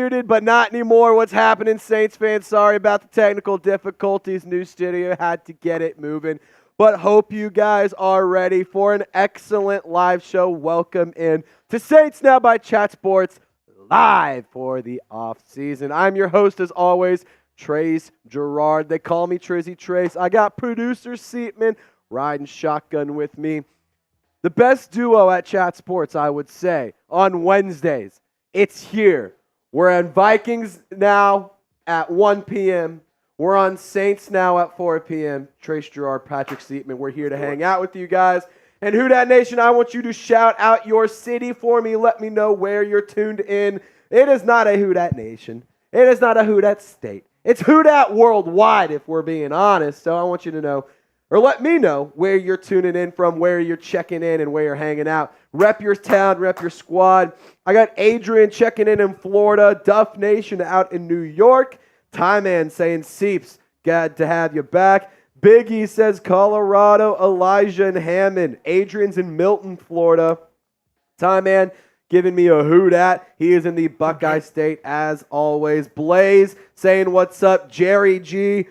unmuted, but not anymore. What's happening, Saints fans? Sorry about the technical difficulties. New studio, had to get it moving. But hope you guys are ready for an excellent live show. Welcome in to Saints Now by Chat Sports, live for the off-season. I'm your host, as always, Trace Girouard. They call me Trizzy Trace. I got producer Seatman riding shotgun with me. The best duo at Chat Sports, I would say, on Wednesdays. It's here. We're on Vikings now at 1 p.m. We're on Saints now at 4 p.m. Trace Girouard, Patrick Seatman. We're here to hang out with you guys. And Who Dat Nation, I want you to shout out your city for me. Let me know where you're tuned in. It is not a Who Dat Nation. It is not a Who Dat State. It's Who Dat worldwide, if we're being honest. So I want you to know, or let me know, where you're tuning in from, where you're checking in, and where you're hanging out. Rep your town, rep your squad. I got Adrian checking in Florida, Duff Nation out in New York. Tyman saying, Seeps, glad to have you back. Biggie says Colorado, Elijah and Hammond. Adrian's in Milton, Florida. Tyman giving me a who dat. He is in the Buckeye State as always. Blaze saying, what's up, Jerry G?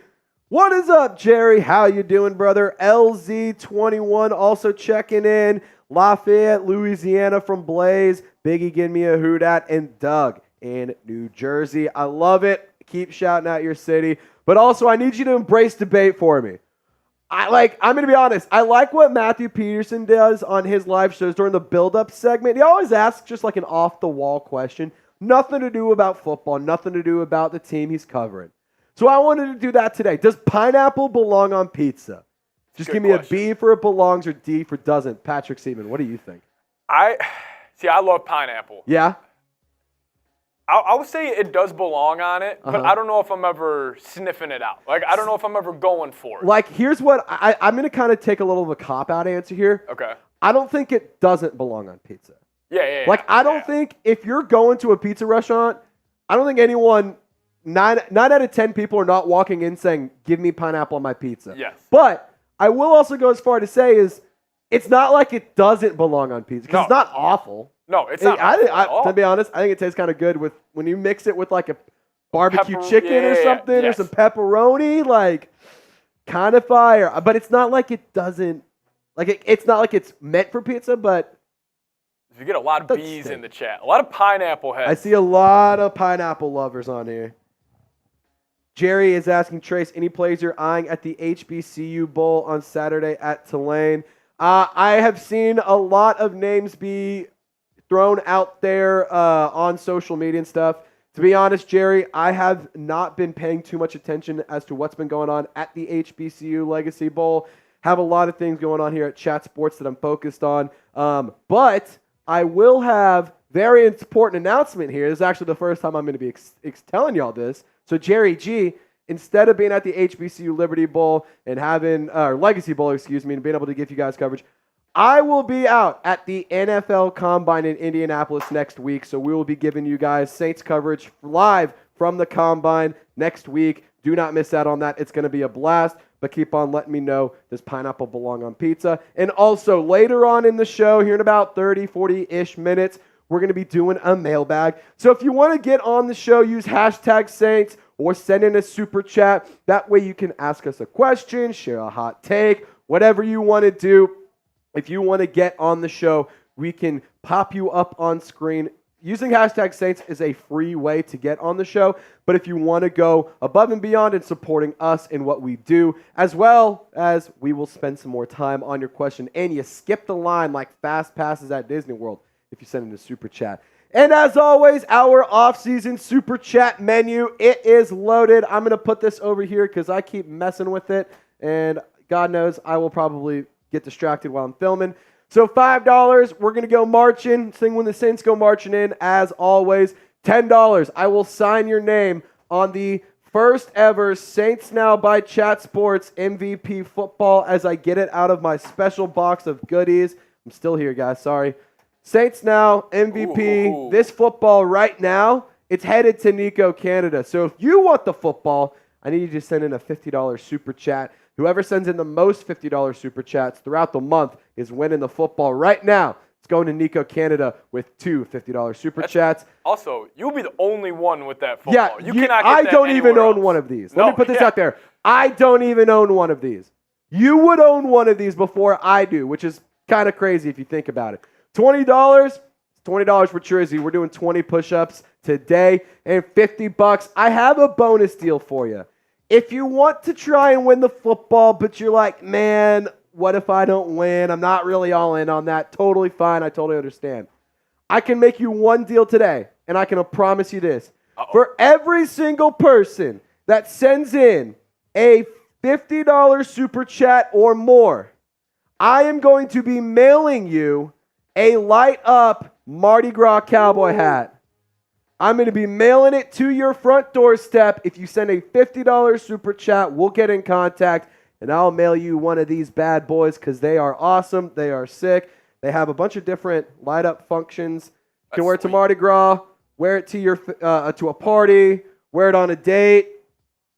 What is up, Jerry? How you doing, brother? LZ21 also checking in. Lafayette, Louisiana from Blaze. Biggie giving me a who dat. And Doug in New Jersey. I love it. Keep shouting out your city. But also, I need you to embrace debate for me. I'm going to be honest. I like what Matthew Peterson does on his live shows during the build-up segment. He always asks just like an off-the-wall question. Nothing to do about football. Nothing to do about the team he's covering. So I wanted to do that today. Does pineapple belong on pizza? Just give me a B for it belongs or D for doesn't. Patrick Seaman, what do you think? I love pineapple. Yeah? I would say it does belong on it, but I don't know if I'm ever sniffing it out. Like, I don't know if I'm ever going for it. Like, here's what I'm going to kind of take a little of a cop-out answer here. Okay. I don't think it doesn't belong on pizza. Yeah. Like, I don't think if you're going to a pizza restaurant, I don't think anyone, 9 out of 10 people are not walking in saying, give me pineapple on my pizza. Yes. But I will also go as far to say is, it's not like it doesn't belong on pizza, because it's not awful. No, it's not awful at all. To be honest, I think it tastes kind of good when you mix it with like a barbecue chicken or something, or some pepperoni, like kind of fire. But it's not like it doesn't, like it's not like it's meant for pizza, but you get a lot of bees in the chat. A lot of pineapple heads. I see a lot of pineapple lovers on here. Jerry is asking, Trace, any plays you're eyeing at the HBCU Bowl on Saturday at Tulane? I have seen a lot of names be thrown out there on social media and stuff. To be honest, Jerry, I have not been paying too much attention as to what's been going on at the HBCU Legacy Bowl. Have a lot of things going on here at Chat Sports that I'm focused on. But I will have very important announcement here. This is actually the first time I'm going to be telling y'all this. So Jerry G, instead of being at the HBCU Liberty Bowl and having, or Legacy Bowl, and being able to give you guys coverage, I will be out at the NFL Combine in Indianapolis next week. So we will be giving you guys Saints coverage live from the Combine next week. Do not miss out on that. It's going to be a blast. But keep on letting me know, does pineapple belong on pizza? And also later on in the show, here in about 30, 40-ish minutes, we're going to be doing a mailbag. So if you want to get on the show, use hashtag Saints or send in a super chat. That way you can ask us a question, share a hot take, whatever you want to do. If you want to get on the show, we can pop you up on screen. Using hashtag Saints is a free way to get on the show. But if you want to go above and beyond in supporting us in what we do, as well as we will spend some more time on your question, and you skip the line like fast passes at Disney World if you send in a super chat. And as always, our off-season super chat menu, it is loaded. I'm going to put this over here because I keep messing with it. And God knows I will probably get distracted while I'm filming. So $5, we're going to go marching. Sing when the Saints go marching in, as always. $10, I will sign your name on the first ever Saints Now by Chat Sports MVP football as I get it out of my special box of goodies. I'm still here, guys. Sorry. Saints Now MVP. Ooh. This football right now, it's headed to Nico, Canada. So if you want the football, I need you to send in a $50 super chat. Whoever sends in the most $50 super chats throughout the month is winning the football right now It's going to Nico Canada with two $50 super chats. Also, you'll be the only one with that football. Yeah, you cannot get I that don't even anywhere own else. one of these. No, Let me put this out there. I don't even own one of these. You would own one of these before I do, which is kind of crazy if you think about it. $20, $20 for Trizzy. We're doing 20 push-ups today and $50. I have a bonus deal for you. If you want to try and win the football, but you're like, man, what if I don't win? I'm not really all in on that. Totally fine. I totally understand. I can make you one deal today, and I can promise you this. For every single person that sends in a $50 super chat or more, I am going to be mailing you a light up Mardi Gras cowboy hat. I'm going to be mailing it to your front doorstep. If you send a $50 super chat, we'll get in contact, and I'll mail you one of these bad boys because they are awesome. They are sick. They have a bunch of different light up functions. You can wear it to Mardi Gras, wear it to your to a party, wear it on a date.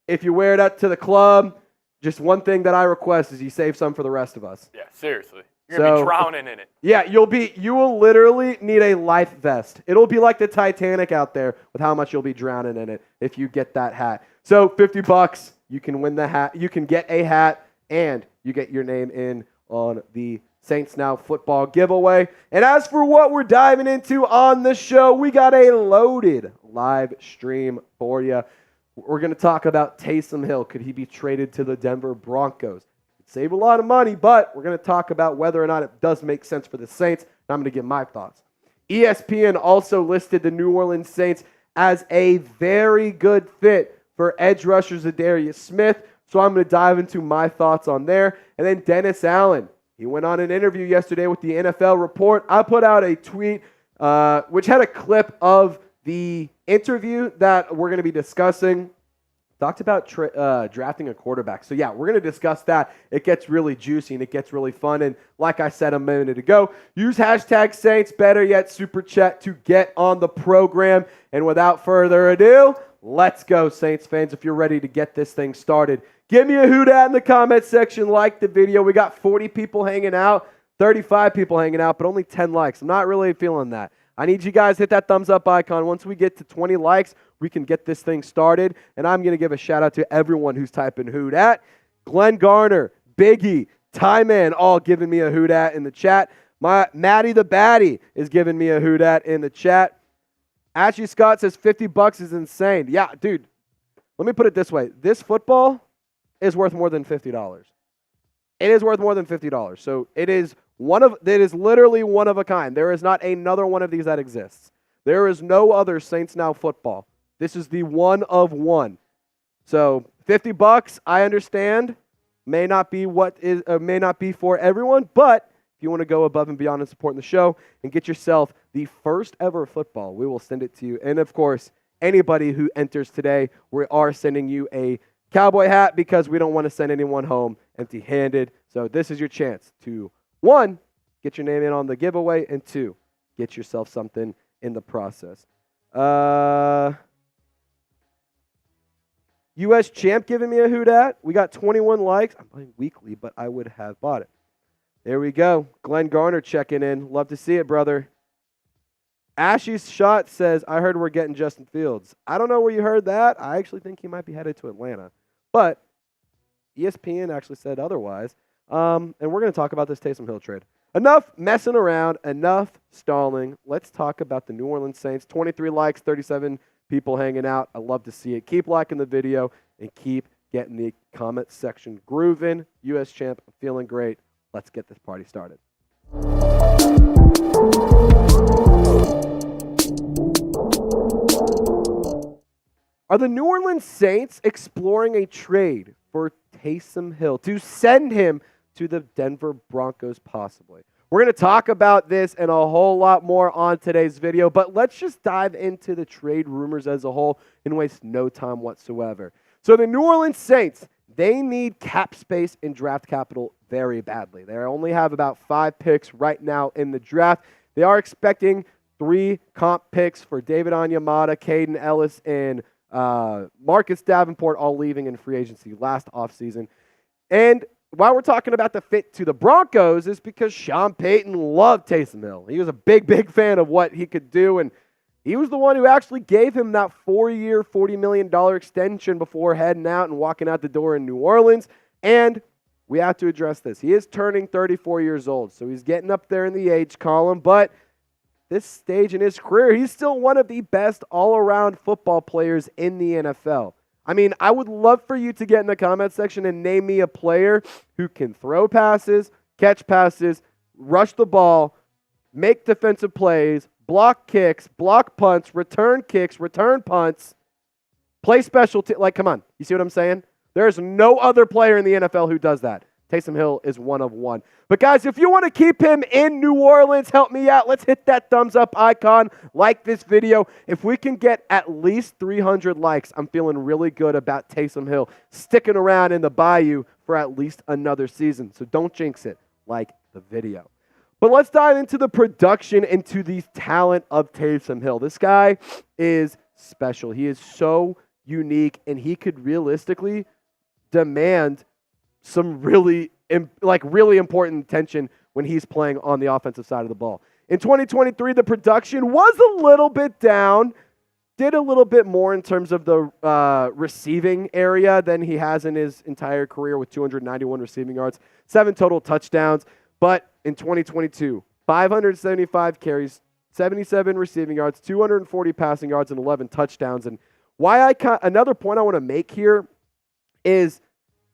If you wear it out to the club, just one thing that I request is you save some for the rest of us. Yeah, seriously. You're going to be drowning in it. Yeah, you will literally need a life vest. It'll be like the Titanic out there with how much you'll be drowning in it if you get that hat. So $50, you can win the hat. You can get a hat, and you get your name in on the Saints Now football giveaway. And as for what we're diving into on the show, we got a loaded live stream for you. We're going to talk about Taysom Hill. Could he be traded to the Denver Broncos? Save a lot of money, but we're going to talk about whether or not it does make sense for the Saints, and I'm going to give my thoughts. ESPN also listed the New Orleans Saints as a very good fit for edge rusher Za'Darius Smith, so I'm going to dive into my thoughts on there. And then Dennis Allen, he went on an interview yesterday with the NFL Report. I put out a tweet which had a clip of the interview that we're going to be discussing. Talked about drafting a quarterback. So, yeah, we're going to discuss that. It gets really juicy and it gets really fun. And like I said a minute ago, use hashtag Saints, better yet, Super Chat to get on the program. And without further ado, let's go, Saints fans. If you're ready to get this thing started, give me a hoot at in the comment section. Like the video. We got 40 people hanging out, 35 people hanging out, but only 10 likes. I'm not really feeling that. I need you guys to hit that thumbs up icon. Once we get to 20 likes, we can get this thing started. And I'm going to give a shout out to everyone who's typing hoot at. Glenn Garner, Biggie, Ty Man, all giving me a hoot at in the chat. Maddie the Batty is giving me a hoot at in the chat. Ashley Scott says $50 is insane. Yeah, dude, let me put it this way. This football is worth more than $50. It is worth more than $50. So it is literally one of a kind. There is not another one of these that exists. There is no other Saints Now football. This is the one of one. So $50, I understand, may not be for everyone, but if you want to go above and beyond and support the show and get yourself the first ever football, we will send it to you. And of course, anybody who enters today, we are sending you a cowboy hat because we don't want to send anyone home empty-handed. So this is your chance to, 1, get your name in on the giveaway, and 2, get yourself something in the process. U.S. Champ giving me a hoot at. We got 21 likes. I'm playing weekly, but I would have bought it. There we go. Glenn Garner checking in. Love to see it, brother. Ashy's Shot says, I heard we're getting Justin Fields. I don't know where you heard that. I actually think he might be headed to Atlanta. But ESPN actually said otherwise. And we're going to talk about this Taysom Hill trade. Enough messing around. Enough stalling. Let's talk about the New Orleans Saints. 23 likes, 37 people hanging out. I love to see it. Keep liking the video and keep getting the comment section grooving. U.S. Champ, I'm feeling great. Let's get this party started. Are the New Orleans Saints exploring a trade for Taysom Hill to send him to the Denver Broncos possibly? We're going to talk about this and a whole lot more on today's video, but let's just dive into the trade rumors as a whole and waste no time whatsoever. So the New Orleans Saints, they need cap space and draft capital very badly. They only have about 5 picks right now in the draft. They are expecting 3 comp picks for David Onyemata, Caden Ellis, and Marcus Davenport, all leaving in free agency last offseason. And why we're talking about the fit to the Broncos is because Sean Payton loved Taysom Hill. He was a big fan of what he could do, and he was the one who actually gave him that 4-year, $40 million extension before heading out and walking out the door in New Orleans. And we have to address this. He is turning 34 years old, so he's getting up there in the age column, but this stage in his career, he's still one of the best all-around football players in the NFL. I mean, I would love for you to get in the comment section and name me a player who can throw passes, catch passes, rush the ball, make defensive plays, block kicks, block punts, return kicks, return punts, play special teams. Like, come on. You see what I'm saying? There's no other player in the NFL who does that. Taysom Hill is one of one. But guys, if you want to keep him in New Orleans, help me out. Let's hit that thumbs up icon. Like this video. If we can get at least 300 likes, I'm feeling really good about Taysom Hill sticking around in the Bayou for at least another season. So don't jinx it. Like the video. But let's dive into the production and to the talent of Taysom Hill. This guy is special. He is so unique, and he could realistically demand some really important attention when he's playing on the offensive side of the ball. In 2023, the production was a little bit down, did a little bit more in terms of the receiving area than he has in his entire career with 291 receiving yards, 7 total touchdowns. But in 2022, 575 carries, 77 receiving yards, 240 passing yards, and 11 touchdowns. And another point I want to make here is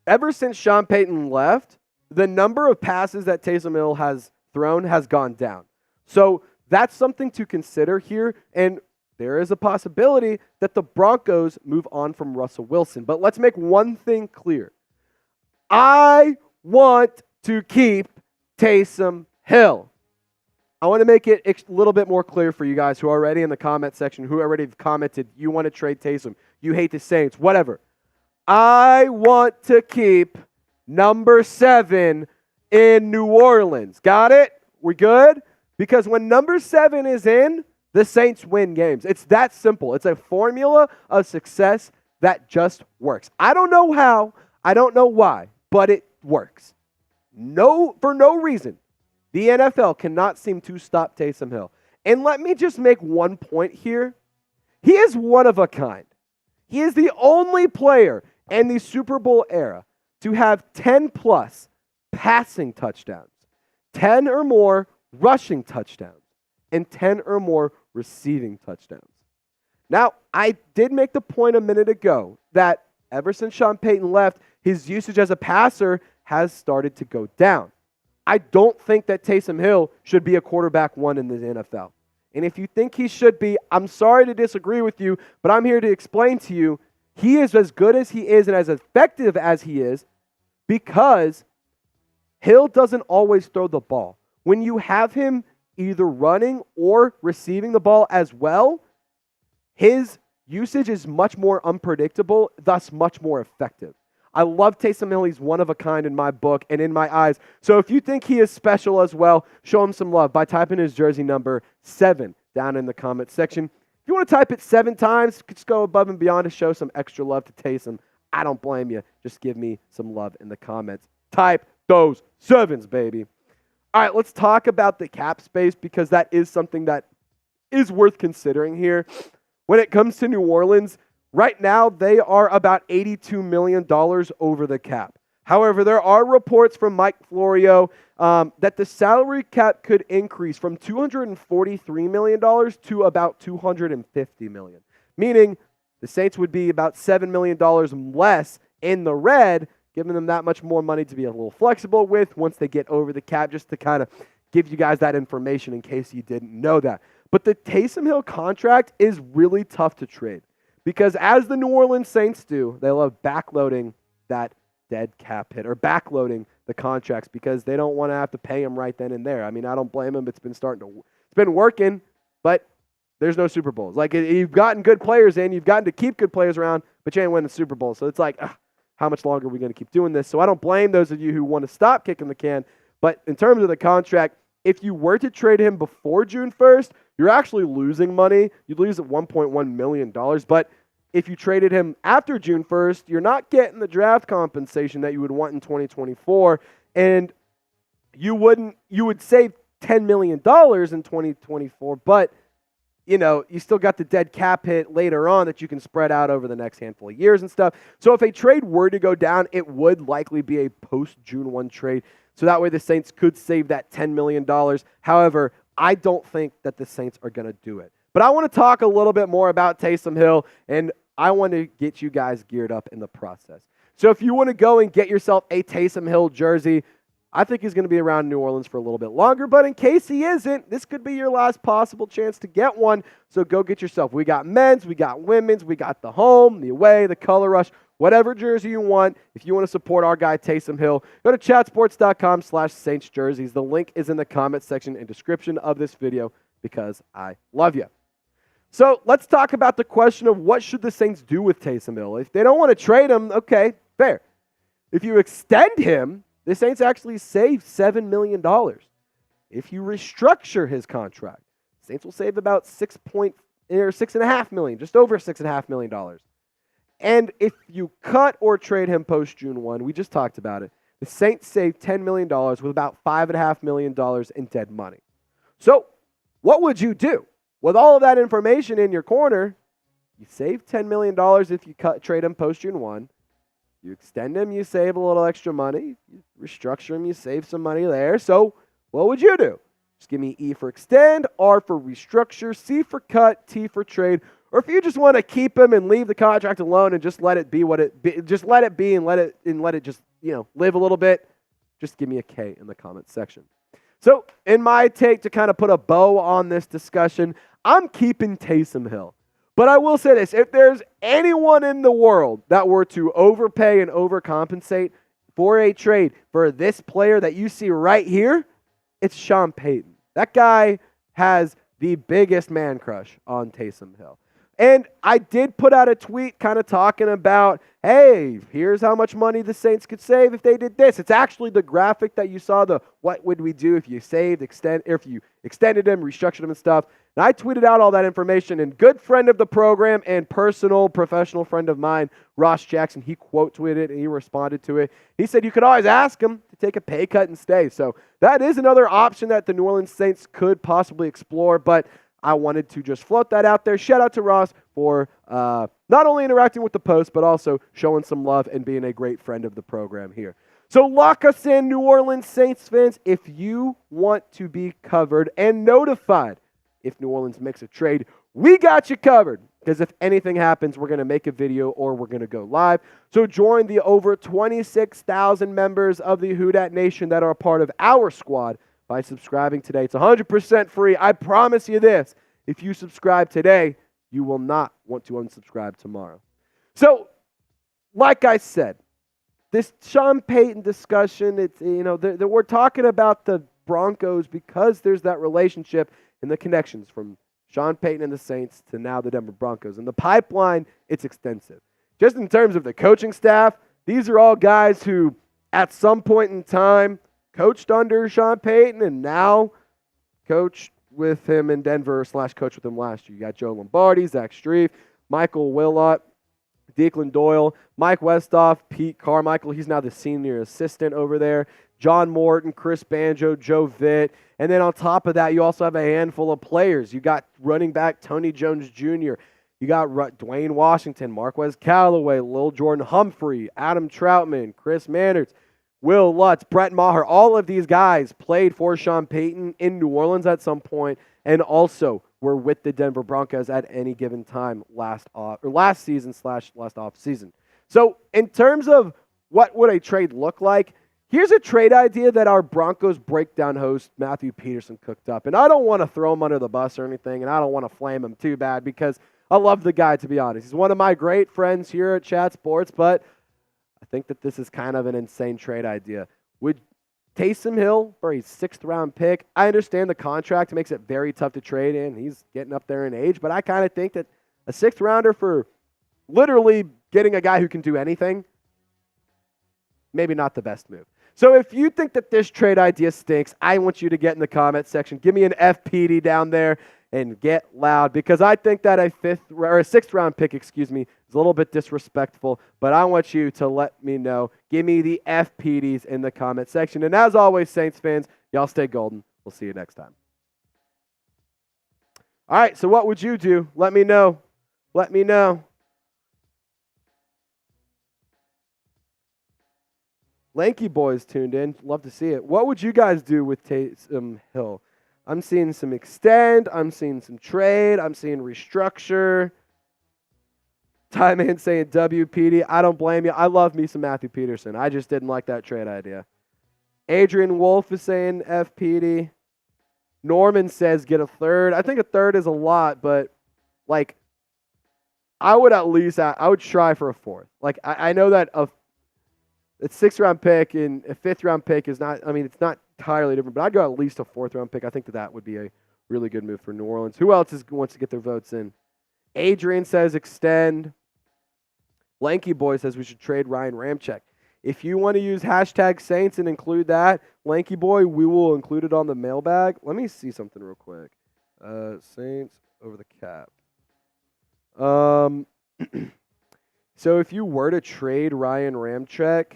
ever since Sean Payton left, the number of passes that Taysom Hill has thrown has gone down. So that's something to consider here. And there is a possibility that the Broncos move on from Russell Wilson. But let's make one thing clear. I want to keep Taysom Hill. I want to make it a little bit more clear for you guys who are already in the comment section, who already have commented, you want to trade Taysom, you hate the Saints, whatever. I want to keep number 7 in New Orleans. Got it? We good? Because when number 7 is in, the Saints win games. It's that simple. It's a formula of success that just works. I don't know how, I don't know why, but it works. For no reason. The NFL cannot seem to stop Taysom Hill. And let me just make one point here. He is one of a kind. He is the only player in the Super Bowl era to have 10+ passing touchdowns, 10 or more rushing touchdowns, and 10 or more receiving touchdowns. Now, I did make the point a minute ago that ever since Sean Payton left, his usage as a passer has started to go down. I don't think that Taysom Hill should be a quarterback 1 in the NFL. And if you think he should be, I'm sorry to disagree with you, but I'm here to explain to you, he is as good as he is and as effective as he is because Hill doesn't always throw the ball. When you have him either running or receiving the ball as well, his usage is much more unpredictable, thus much more effective. I love Taysom Hill. He's one of a kind in my book and in my eyes. So if you think he is special as well, show him some love by typing his jersey number 7 down in the comment section. If you want to type it 7 times, just go above and beyond to show some extra love to Taysom. I don't blame you. Just give me some love in the comments. Type those 7s, baby. All right, let's talk about the cap space because that is something that is worth considering here. When it comes to New Orleans, right now they are about $82 million over the cap. However, there are reports from Mike Florio that the salary cap could increase from $243 million to about $250 million, meaning the Saints would be about $7 million less in the red, giving them that much more money to be a little flexible with once they get over the cap, just to kind of give you guys that information in case you didn't know that. But the Taysom Hill contract is really tough to trade because as the New Orleans Saints do, they love backloading that dead cap hit or backloading the contracts because they don't want to have to pay him right then and there. I mean, I don't blame him. It's been working, but there's no Super Bowls. Like, you've gotten good players in, you've gotten to keep good players around, but you ain't winning the Super Bowl. So it's like, how much longer are we going to keep doing this? So I don't blame those of you who want to stop kicking the can. But in terms of the contract, if you were to trade him before June 1st, you're actually losing money. You'd lose at $1.1 million. But if you traded him after June 1st, you're not getting the draft compensation that you would want in 2024, and you would save $10 million in 2024, but you still got the dead cap hit later on that you can spread out over the next handful of years and stuff. So if a trade were to go down, it would likely be a post-June 1 trade. So that way the Saints could save that $10 million. However, I don't think that the Saints are going to do it. But I want to talk a little bit more about Taysom Hill, and I want to get you guys geared up in the process. So if you want to go and get yourself a Taysom Hill jersey, I think he's going to be around New Orleans for a little bit longer, but in case he isn't, this could be your last possible chance to get one, so go get yourself. We got men's, we got women's, we got the home, the away, the color rush, whatever jersey you want. If you want to support our guy Taysom Hill, go to chatsports.com/Saints jerseys. The link is in the comment section and description of this video because I love you. So let's talk about the question of what should the Saints do with Taysom Hill. If they don't want to trade him, okay, fair. If you extend him, the Saints actually save $7 million. If you restructure his contract, the Saints will save about $6.5 million, just over $6.5 million. And if you cut or trade him post June 1, we just talked about it, the Saints save $10 million with about $5.5 million in dead money. So what would you do? With all of that information in your corner, you save $10 million if you trade him post June 1. You extend him, you save a little extra money. You restructure him, you save some money there. So what would you do? Just give me E for extend, R for restructure, C for cut, T for trade. Or if you just want to keep him and leave the contract alone and just let it be what it be, just let it be and let it just, live a little bit, just give me a K in the comment section. So in my take to kind of put a bow on this discussion, I'm keeping Taysom Hill. But I will say this, if there's anyone in the world that were to overpay and overcompensate for a trade for this player that you see right here, it's Sean Payton. That guy has the biggest man crush on Taysom Hill. And I did put out a tweet kind of talking about, hey, here's how much money the Saints could save if they did this. It's actually the graphic that you saw, the what would we do if you if you extended him, restructured him and stuff. And I tweeted out all that information, and good friend of the program and personal professional friend of mine, Ross Jackson, he quote tweeted and he responded to it. He said you could always ask him to take a pay cut and stay. So that is another option that the New Orleans Saints could possibly explore, but I wanted to just float that out there. Shout out to Ross for not only interacting with the post, but also showing some love and being a great friend of the program here. So lock us in, New Orleans Saints fans, if you want to be covered and notified if New Orleans makes a trade. We got you covered, because if anything happens, we're going to make a video or we're going to go live. So join the over 26,000 members of the Who Dat Nation that are a part of our squad by subscribing today. It's 100% free. I promise you this. If you subscribe today, you will not want to unsubscribe tomorrow. So, like I said, this Sean Payton discussion, it's we're talking about the Broncos because there's that relationship and the connections from Sean Payton and the Saints to now the Denver Broncos. And the pipeline, it's extensive. Just in terms of the coaching staff, these are all guys who, at some point in time, coached under Sean Payton and now coached with him in Denver / coached with him last year. You got Joe Lombardi, Zach Strief, Michael Willott, Declan Doyle, Mike Westhoff, Pete Carmichael. He's now the senior assistant over there. John Morton, Chris Banjo, Joe Vitt. And then on top of that, you also have a handful of players. You got running back Tony Jones Jr., you got Dwayne Washington, Marquez Callaway, Lil Jordan Humphrey, Adam Troutman, Chris Manners, Will Lutz, Brett Maher. All of these guys played for Sean Payton in New Orleans at some point and also were with the Denver Broncos at any given time last season / last off season. So in terms of what would a trade look like, here's a trade idea that our Broncos breakdown host, Matthew Peterson, cooked up. And I don't want to throw him under the bus or anything, and I don't want to flame him too bad because I love the guy, to be honest. He's one of my great friends here at Chat Sports, but I think that this is kind of an insane trade idea. Would Taysom Hill for a 6th-round pick, I understand the contract makes it very tough to trade in. He's getting up there in age, but I kind of think that a 6th-rounder for literally getting a guy who can do anything, maybe not the best move. So if you think that this trade idea stinks, I want you to get in the comment section. Give me an FPD down there. and get loud, because I think that a sixth round pick, is a little bit disrespectful, but I want you to let me know. Give me the FPDs in the comment section. And as always, Saints fans, y'all stay golden. We'll see you next time. All right, so what would you do? Let me know. Let me know. Lanky Boys tuned in. Love to see it. What would you guys do with Taysom Hill? I'm seeing some extend. I'm seeing some trade. I'm seeing restructure. Ty Man saying WPD. I don't blame you. I love me some Matthew Peterson. I just didn't like that trade idea. Adrian Wolf is saying FPD. Norman says get a third. I think a third is a lot, but like I would try for a fourth. Like I know that a sixth round pick and a fifth round pick is not, it's not entirely different, but I'd go at least a fourth round pick. I think that would be a really good move for New Orleans. Who else wants to get their votes in? Adrian says extend. Lanky Boy says we should trade Ryan Ramczyk. If you want to use hashtag Saints and include that, Lanky Boy, we will include it on the mailbag. Let me see something real quick. Saints over the cap. So if you were to trade Ryan Ramczyk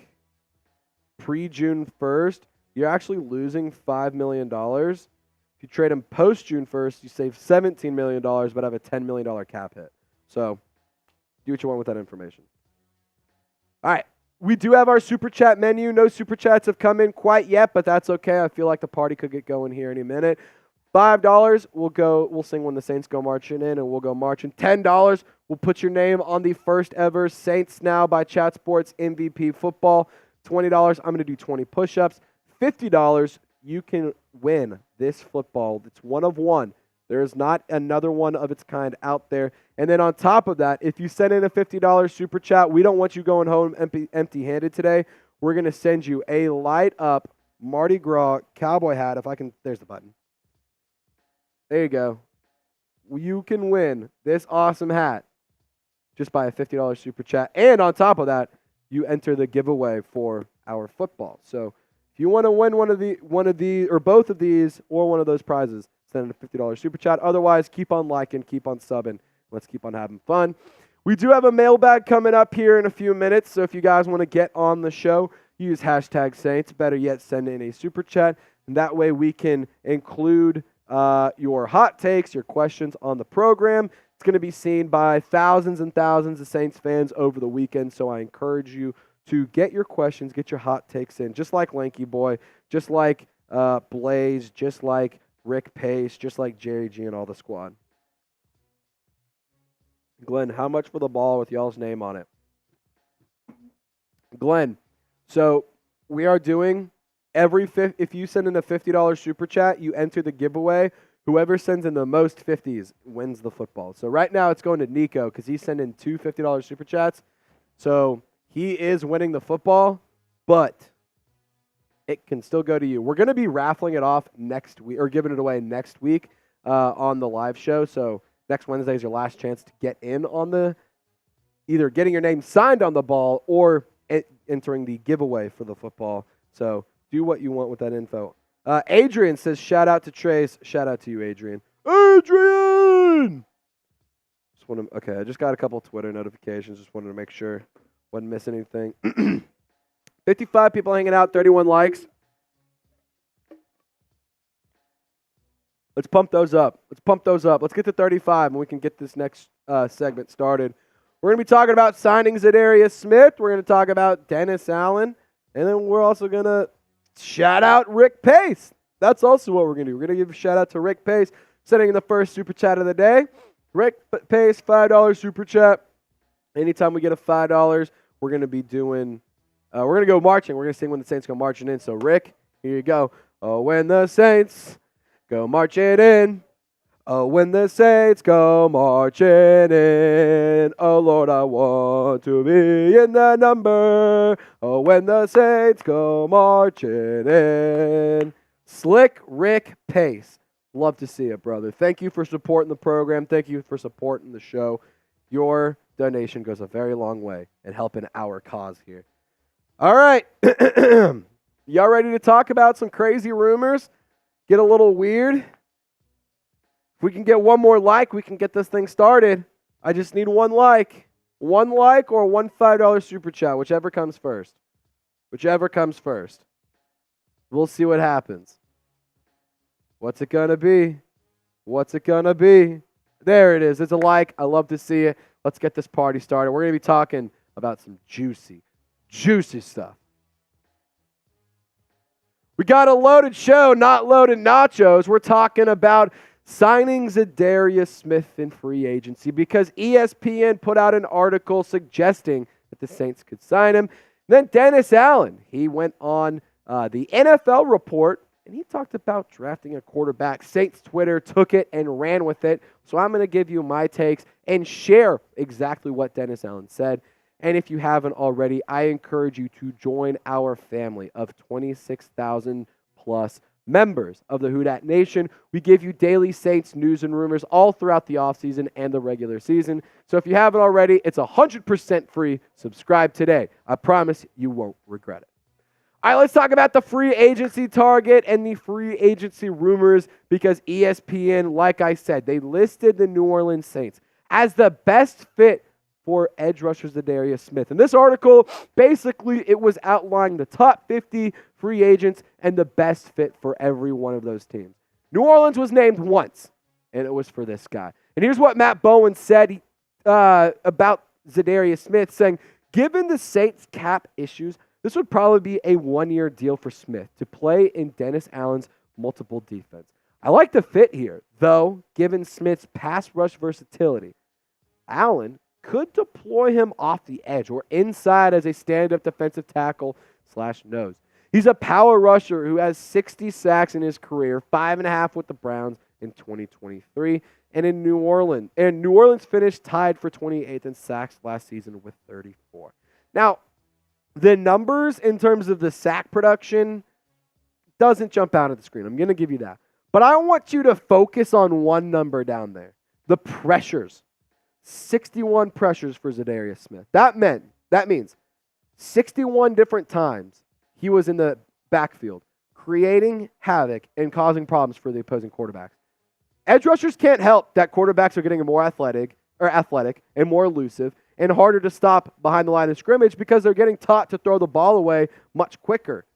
pre-June 1st, you're actually losing $5 million. If you trade him post-June 1st, you save $17 million, but have a $10 million cap hit. So do what you want with that information. All right. We do have our Super Chat menu. No Super Chats have come in quite yet, but that's okay. I feel like the party could get going here any minute. $5, we'll sing When the Saints Go Marching In, and we'll go marching. $10, we'll put your name on the first ever Saints Now by Chat Sports MVP football. $20, I'm going to do 20 push-ups. $50, you can win this football. It's one of one. There is not another one of its kind out there. And then on top of that, if you send in a $50 Super Chat, we don't want you going home empty-handed today. We're going to send you a light-up Mardi Gras cowboy hat. There's the button. There you go. You can win this awesome hat just by a $50 Super Chat. And on top of that, you enter the giveaway for our football. So if you want to win one of the or both of these or one of those prizes, send in a $50 Super Chat. Otherwise, keep on liking, keep on subbing. Let's keep on having fun. We do have a mailbag coming up here in a few minutes. So if you guys want to get on the show, use hashtag Saints. Better yet, send in a Super Chat. And that way we can include your hot takes, your questions on the program. It's going to be seen by thousands and thousands of Saints fans over the weekend, so I encourage you to get your questions, get your hot takes in, just like Lanky Boy, just like Blaze, just like Rick Pace, just like Jerry G and all the squad. Glenn, how much for the ball with y'all's name on it? Glenn, so we are doing if you send in a $50 Super Chat, you enter the giveaway. Whoever sends in the most 50s wins the football. So right now it's going to Nico because he sent in two $50 Super Chats. So he is winning the football, but it can still go to you. We're going to be raffling it off next week or giving it away next week on the live show. So next Wednesday is your last chance to get in on either getting your name signed on the ball or entering the giveaway for the football. So do what you want with that info. Adrian says, shout out to Trace. Shout out to you, Adrian. Adrian! I just got a couple Twitter notifications. Just wanted to make sure. Wasn't missing anything. 55 people hanging out, 31 likes. Let's pump those up. Let's get to 35, and we can get this next segment started. We're going to be talking about signing Za'Darius Smith. We're going to talk about Dennis Allen. And then we're also going to shout out Rick Pace. That's also what we're going to do. We're going to give a shout out to Rick Pace, sending in the first Super Chat of the day. Rick Pace, $5 Super Chat. Anytime we get a $5, we're going to be doing, we're going to go marching. We're going to sing When the Saints Go Marching In. So, Rick, here you go. Oh, when the Saints go marching in. Oh, when the Saints go marching in, oh, Lord, I want to be in that number. Oh, when the Saints go marching in. Slick Rick Pace. Love to see it, brother. Thank you for supporting the program. Thank you for supporting the show. Your donation goes a very long way in helping our cause here. All right. Y'all ready to talk about some crazy rumors? Get a little weird? If we can get one more like, we can get this thing started. I just need one like. One like or one $5 super chat, whichever comes first. Whichever comes first. We'll see what happens. What's it going to be? What's it going to be? There it is. It's a like. I love to see it. Let's get this party started. We're going to be talking about some juicy stuff. We got a loaded show, not loaded nachos. We're talking about signing Za'Darius Smith in free agency because ESPN put out an article suggesting that the Saints could sign him. Then Dennis Allen, he went on the NFL Report, and he talked about drafting a quarterback. Saints Twitter took it and ran with it. So I'm going to give you my takes and share exactly what Dennis Allen said. And if you haven't already, I encourage you to join our family of 26,000 plus members of the Who Dat Nation. We give you daily Saints news and rumors all throughout the offseason and the regular season. So if you haven't already, it's 100% free. Subscribe today. I promise you won't regret it. All right, let's talk about the free agency target and the free agency rumors because ESPN, like I said, they listed the New Orleans Saints as the best fit for edge rusher Za'Darius Smith. In this article, basically, it was outlining the top 50 free agents and the best fit for every one of those teams. New Orleans was named once, and it was for this guy. And here's what Matt Bowen said about Za'Darius Smith, saying, given the Saints' cap issues, this would probably be a one-year deal for Smith to play in Dennis Allen's multiple defense. I like the fit here, though, given Smith's pass rush versatility. Allen could deploy him off the edge or inside as a stand-up defensive tackle / nose. He's a power rusher who has 60 sacks in his career, 5.5 with the Browns in 2023, and in New Orleans. And New Orleans finished tied for 28th in sacks last season with 34. Now, the numbers in terms of the sack production doesn't jump out at the screen. I'm going to give you that. But I want you to focus on one number down there, the pressures. 61 pressures for Za'Darius Smith. That means 61 different times he was in the backfield, creating havoc and causing problems for the opposing quarterbacks. Edge rushers can't help that quarterbacks are getting more athletic and more elusive and harder to stop behind the line of scrimmage because they're getting taught to throw the ball away much quicker.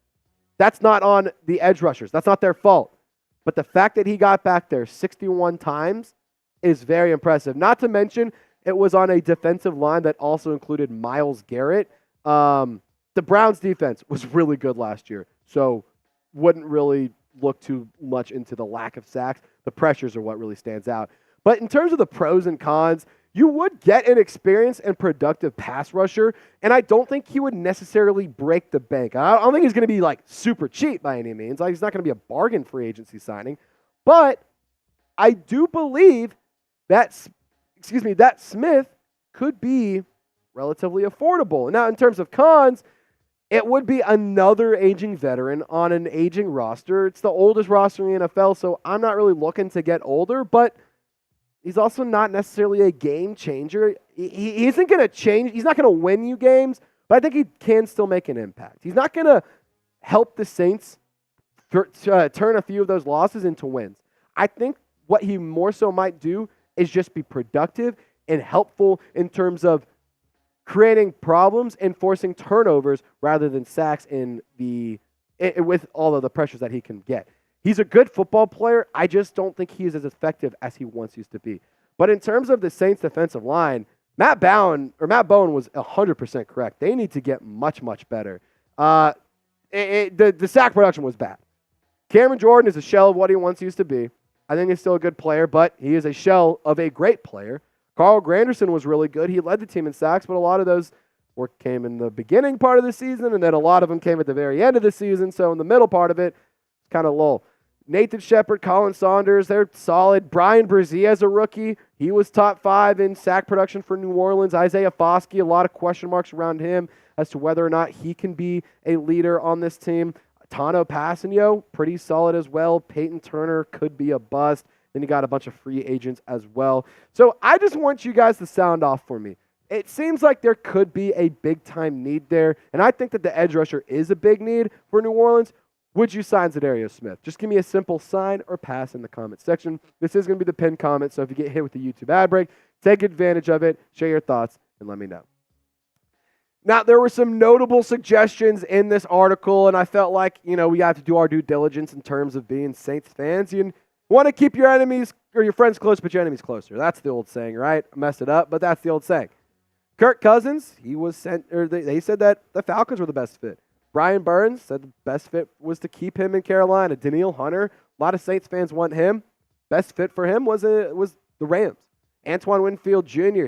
That's not on the edge rushers. That's not their fault. But the fact that he got back there 61 times is very impressive. Not to mention, it was on a defensive line that also included Myles Garrett. The Browns defense was really good last year, so wouldn't really look too much into the lack of sacks. The pressures are what really stands out. But in terms of the pros and cons, you would get an experienced and productive pass rusher, and I don't think he would necessarily break the bank. I don't think he's going to be like super cheap by any means. Like, he's not going to be a bargain free agency signing. But I do believe that Smith could be relatively affordable. Now, in terms of cons, it would be another aging veteran on an aging roster. It's the oldest roster in the NFL, so I'm not really looking to get older, but he's also not necessarily a game changer. He isn't going to change. He's not going to win you games, but I think he can still make an impact. He's not going to help the Saints turn a few of those losses into wins. I think what he more so might do is just be productive and helpful in terms of creating problems and forcing turnovers rather than sacks with all of the pressures that he can get. He's a good football player. I just don't think he is as effective as he once used to be. But in terms of the Saints defensive line, Matt Bowen was 100% correct. They need to get much, much better. The sack production was bad. Cameron Jordan is a shell of what he once used to be. I think he's still a good player, but he is a shell of a great player. Carl Granderson was really good. He led the team in sacks, but a lot of those came in the beginning part of the season, and then a lot of them came at the very end of the season. So in the middle part of it, it's kind of lull. Nathan Shepard, Colin Saunders, they're solid. Brian Brzee as a rookie, he was top 5 in sack production for New Orleans. Isaiah Foskey, a lot of question marks around him as to whether or not he can be a leader on this team. Tano Passanio, pretty solid as well. Peyton Turner could be a bust. Then you got a bunch of free agents as well. So I just want you guys to sound off for me. It seems like there could be a big-time need there, and I think that the edge rusher is a big need for New Orleans. Would you sign Za'Darius Smith? Just give me a simple sign or pass in the comment section. This is going to be the pinned comment, so if you get hit with the YouTube ad break, take advantage of it, share your thoughts, and let me know. Now, there were some notable suggestions in this article, and I felt like, we have to do our due diligence in terms of being Saints fans. You want to keep your enemies or your friends close, but your enemies closer. That's the old saying, right? I messed it up, but that's the old saying. Kirk Cousins, they said that the Falcons were the best fit. Brian Burns said the best fit was to keep him in Carolina. Danielle Hunter, a lot of Saints fans want him. Best fit for him was the Rams. Antoine Winfield Jr.,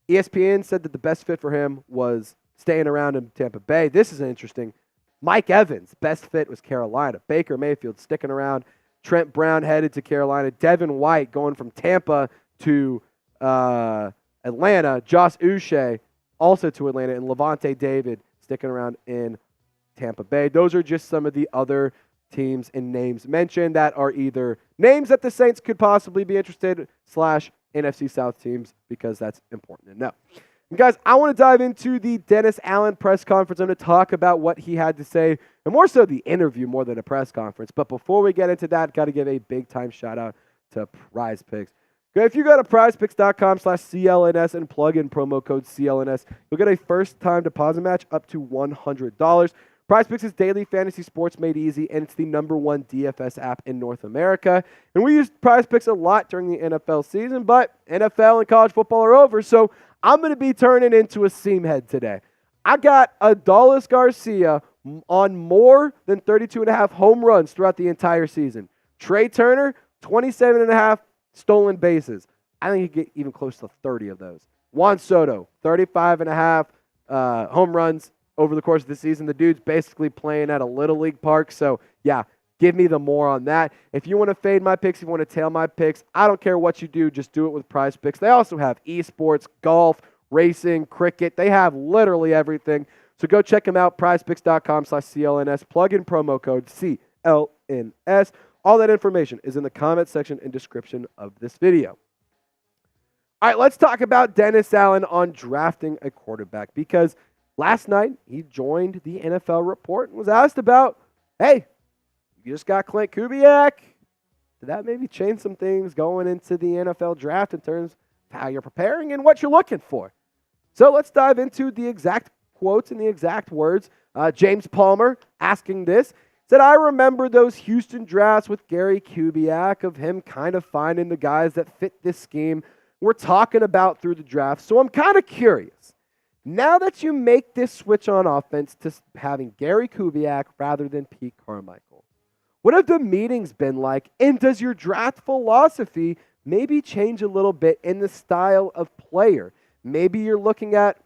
ESPN said that the best fit for him was staying around in Tampa Bay. This is interesting. Mike Evans, best fit was Carolina. Baker Mayfield sticking around. Trent Brown headed to Carolina. Devin White going from Tampa to Atlanta. Josh Uche also to Atlanta. And Levante David sticking around in Tampa Bay. Those are just some of the other teams and names mentioned that are either names that the Saints could possibly be interested / NFC South teams, because that's important to know. And guys, I want to dive into the Dennis Allen press conference. I'm going to talk about what he had to say, and more so the interview more than a press conference. But before we get into that, got to give a big-time shout-out to Prize Picks. If you go to prizepicks.com/CLNS and plug in promo code CLNS, you'll get a first-time deposit match up to $100. Prize Picks is daily fantasy sports made easy, and it's the #1 DFS app in North America. And we used Prize Picks a lot during the NFL season, but NFL and college football are over, so I'm going to be turning into a seamhead today. I got Adolis Garcia on more than 32.5 home runs throughout the entire season. Trey Turner, 27.5 stolen bases. I think he could get even close to 30 of those. Juan Soto, 35.5 home runs over the course of the season. The dude's basically playing at a Little League park. So, yeah, give me the more on that. If you want to fade my picks, if you want to tail my picks, I don't care what you do. Just do it with Prize Picks. They also have esports, golf, racing, cricket. They have literally everything. So go check them out, prizepicks.com/CLNS. Plug in promo code CLNS. All that information is in the comment section and description of this video. All right, let's talk about Dennis Allen on drafting a quarterback, because last night he joined the NFL Report and was asked about, hey, you just got Clint Kubiak. Did that maybe change some things going into the NFL draft in terms of how you're preparing and what you're looking for? So let's dive into the exact quotes and the exact words. James Palmer asking this. Said, I remember those Houston drafts with Gary Kubiak, of him kind of finding the guys that fit this scheme we're talking about through the draft. So I'm kind of curious. Now that you make this switch on offense to having Gary Kubiak rather than Pete Carmichael, what have the meetings been like? And does your draft philosophy maybe change a little bit in the style of player? Maybe you're looking at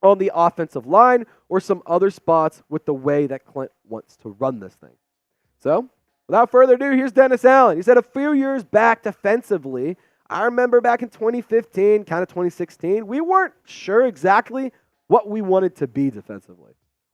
on the offensive line or some other spots with the way that Clint wants to run this thing. So, without further ado, here's Dennis Allen. He said a few years back defensively, I remember back in 2015, kind of 2016, we weren't sure exactly what we wanted to be defensively.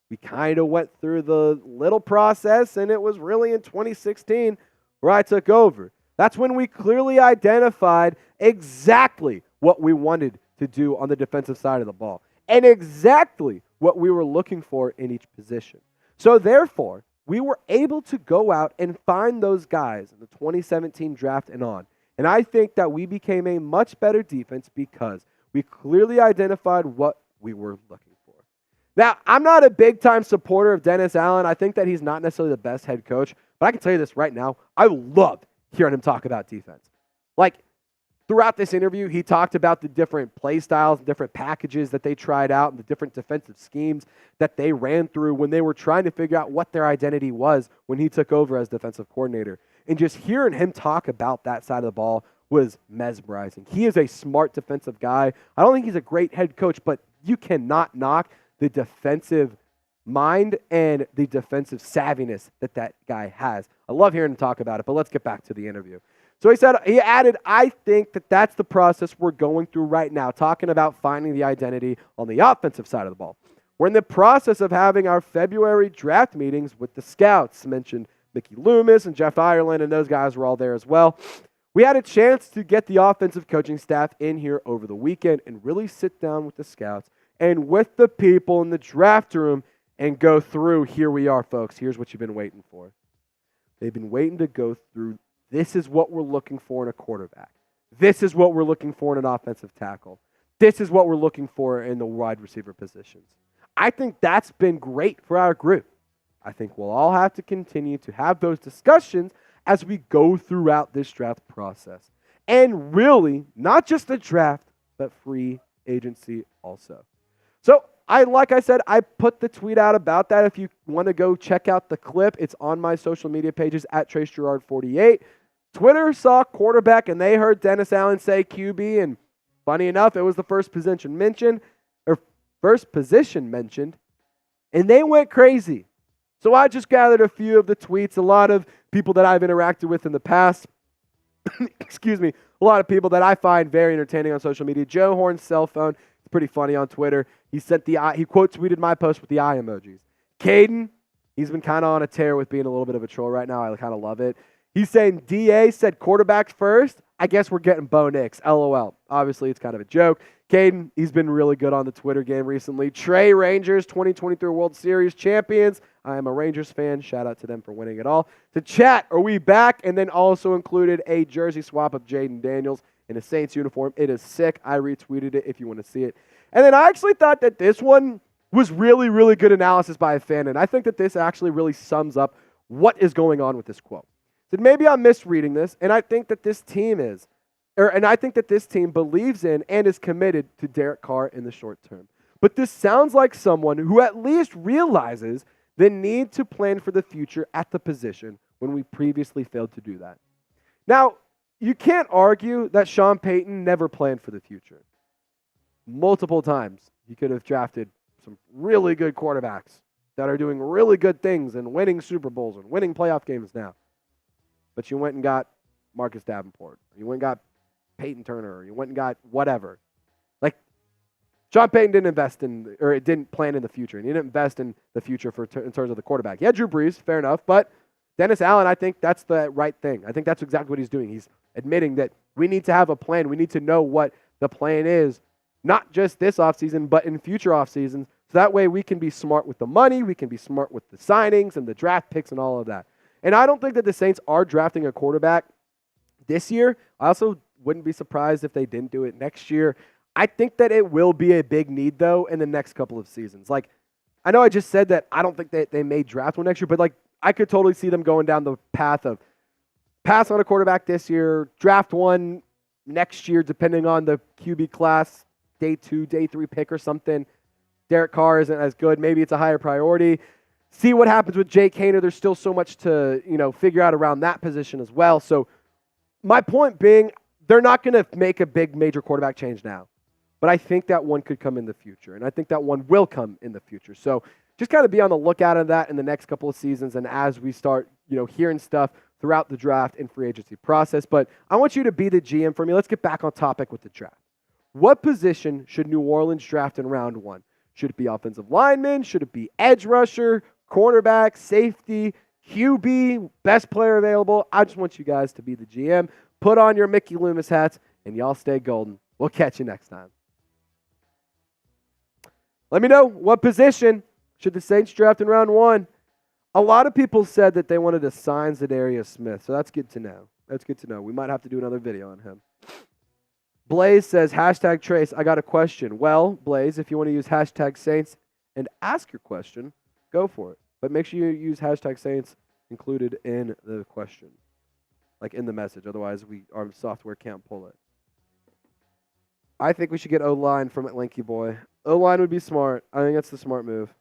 We kind of went through the little process, and it was really in 2016 where I took over. That's when we clearly identified exactly what we wanted to do on the defensive side of the ball, and exactly what we were looking for in each position. So therefore, we were able to go out and find those guys in the 2017 draft and on. And I think that we became a much better defense because we clearly identified what we were looking for. Now, I'm not a big-time supporter of Dennis Allen. I think that he's not necessarily the best head coach. But I can tell you this right now. I loved hearing him talk about defense. Like, throughout this interview, he talked about the different play styles, different packages that they tried out, and the different defensive schemes that they ran through when they were trying to figure out what their identity was when he took over as defensive coordinator. And just hearing him talk about that side of the ball was mesmerizing. He is a smart defensive guy. I don't think he's a great head coach, but you cannot knock the defensive mind and the defensive savviness that that guy has. I love hearing him talk about it, but let's get back to the interview. So he added, I think that that's the process we're going through right now, talking about finding the identity on the offensive side of the ball. We're in the process of having our February draft meetings with the scouts. Mentioned Mickey Loomis and Jeff Ireland, and those guys were all there as well. We had a chance to get the offensive coaching staff in here over the weekend and really sit down with the scouts and with the people in the draft room and go through, here we are, folks. Here's what you've been waiting for. They've been waiting to go through, this is what we're looking for in a quarterback. This is what we're looking for in an offensive tackle. This is what we're looking for in the wide receiver positions. I think that's been great for our group. I think we'll all have to continue to have those discussions as we go throughout this draft process. And really, not just the draft, but free agency also. So, like I said, I put the tweet out about that. If you want to go check out the clip, it's on my social media pages at Trace Girouard 48. Twitter saw quarterback, and they heard Dennis Allen say QB, and funny enough, it was the first position mentioned, and they went crazy. So I just gathered a few of the tweets, a lot of people that I've interacted with in the past. Excuse me. A lot of people that I find very entertaining on social media. Joe Horn's cell phone, it's pretty funny on Twitter. He quote tweeted my post with the eye emojis. Caden, he's been kind of on a tear with being a little bit of a troll right now. I kind of love it. He's saying DA said quarterbacks first. I guess we're getting Bo Nix. LOL. Obviously, it's kind of a joke. Caden, he's been really good on the Twitter game recently. Trey Rangers, 2023 World Series champions. I am a Rangers fan. Shout out to them for winning it all. To chat, are we back? And then also included a jersey swap of Jaden Daniels in a Saints uniform. It is sick. I retweeted it if you want to see it. And then I actually thought that this one was really, really good analysis by a fan. And I think that this actually really sums up what is going on with this quote. So maybe I'm misreading this, and I think that this team believes in and is committed to Derek Carr in the short term. But this sounds like someone who at least realizes the need to plan for the future at the position when we previously failed to do that. Now, you can't argue that Sean Payton never planned for the future. Multiple times, he could have drafted some really good quarterbacks that are doing really good things and winning Super Bowls and winning playoff games now. But you went and got Marcus Davenport. Or you went and got Peyton Turner. Or you went and got whatever. Like, Sean Payton didn't plan in the future. And he didn't invest in the future in terms of the quarterback. He had Drew Brees, fair enough. But Dennis Allen, I think that's the right thing. I think that's exactly what he's doing. He's admitting that we need to have a plan. We need to know what the plan is, not just this offseason, but in future offseasons. So that way we can be smart with the money. We can be smart with the signings and the draft picks and all of that. And I don't think that the Saints are drafting a quarterback this year. I also wouldn't be surprised if they didn't do it next year. I think that it will be a big need, though, in the next couple of seasons. Like, I know I just said that I don't think that they may draft one next year, but, like, I could totally see them going down the path of pass on a quarterback this year, draft one next year, depending on the QB class, day 2, day 3 pick or something. Derek Carr isn't as good. Maybe it's a higher priority. See what happens with Jake Haener. There's still so much to, figure out around that position as well. So my point being, they're not going to make a big major quarterback change now. But I think that one could come in the future. And I think that one will come in the future. So just kind of be on the lookout of that in the next couple of seasons and as we start, hearing stuff throughout the draft and free agency process. But I want you to be the GM for me. Let's get back on topic with the draft. What position should New Orleans draft in round 1? Should it be offensive lineman? Should it be edge rusher? Cornerback, safety, QB, best player available? I just want you guys to be the GM. Put on your Mickey Loomis hats, and y'all stay golden. We'll catch you next time. Let me know, what position should the Saints draft in round 1? A lot of people said that they wanted to sign Za'Darius Smith, so that's good to know. That's good to know. We might have to do another video on him. Blaze says, #Trace, I got a question. Well, Blaze, if you want to use #Saints and ask your question, go for it. But make sure you use #Saints included in the question, like in the message. Otherwise, our software can't pull it. I think we should get O-line from Lanky Boy. O-line would be smart. I think that's the smart move.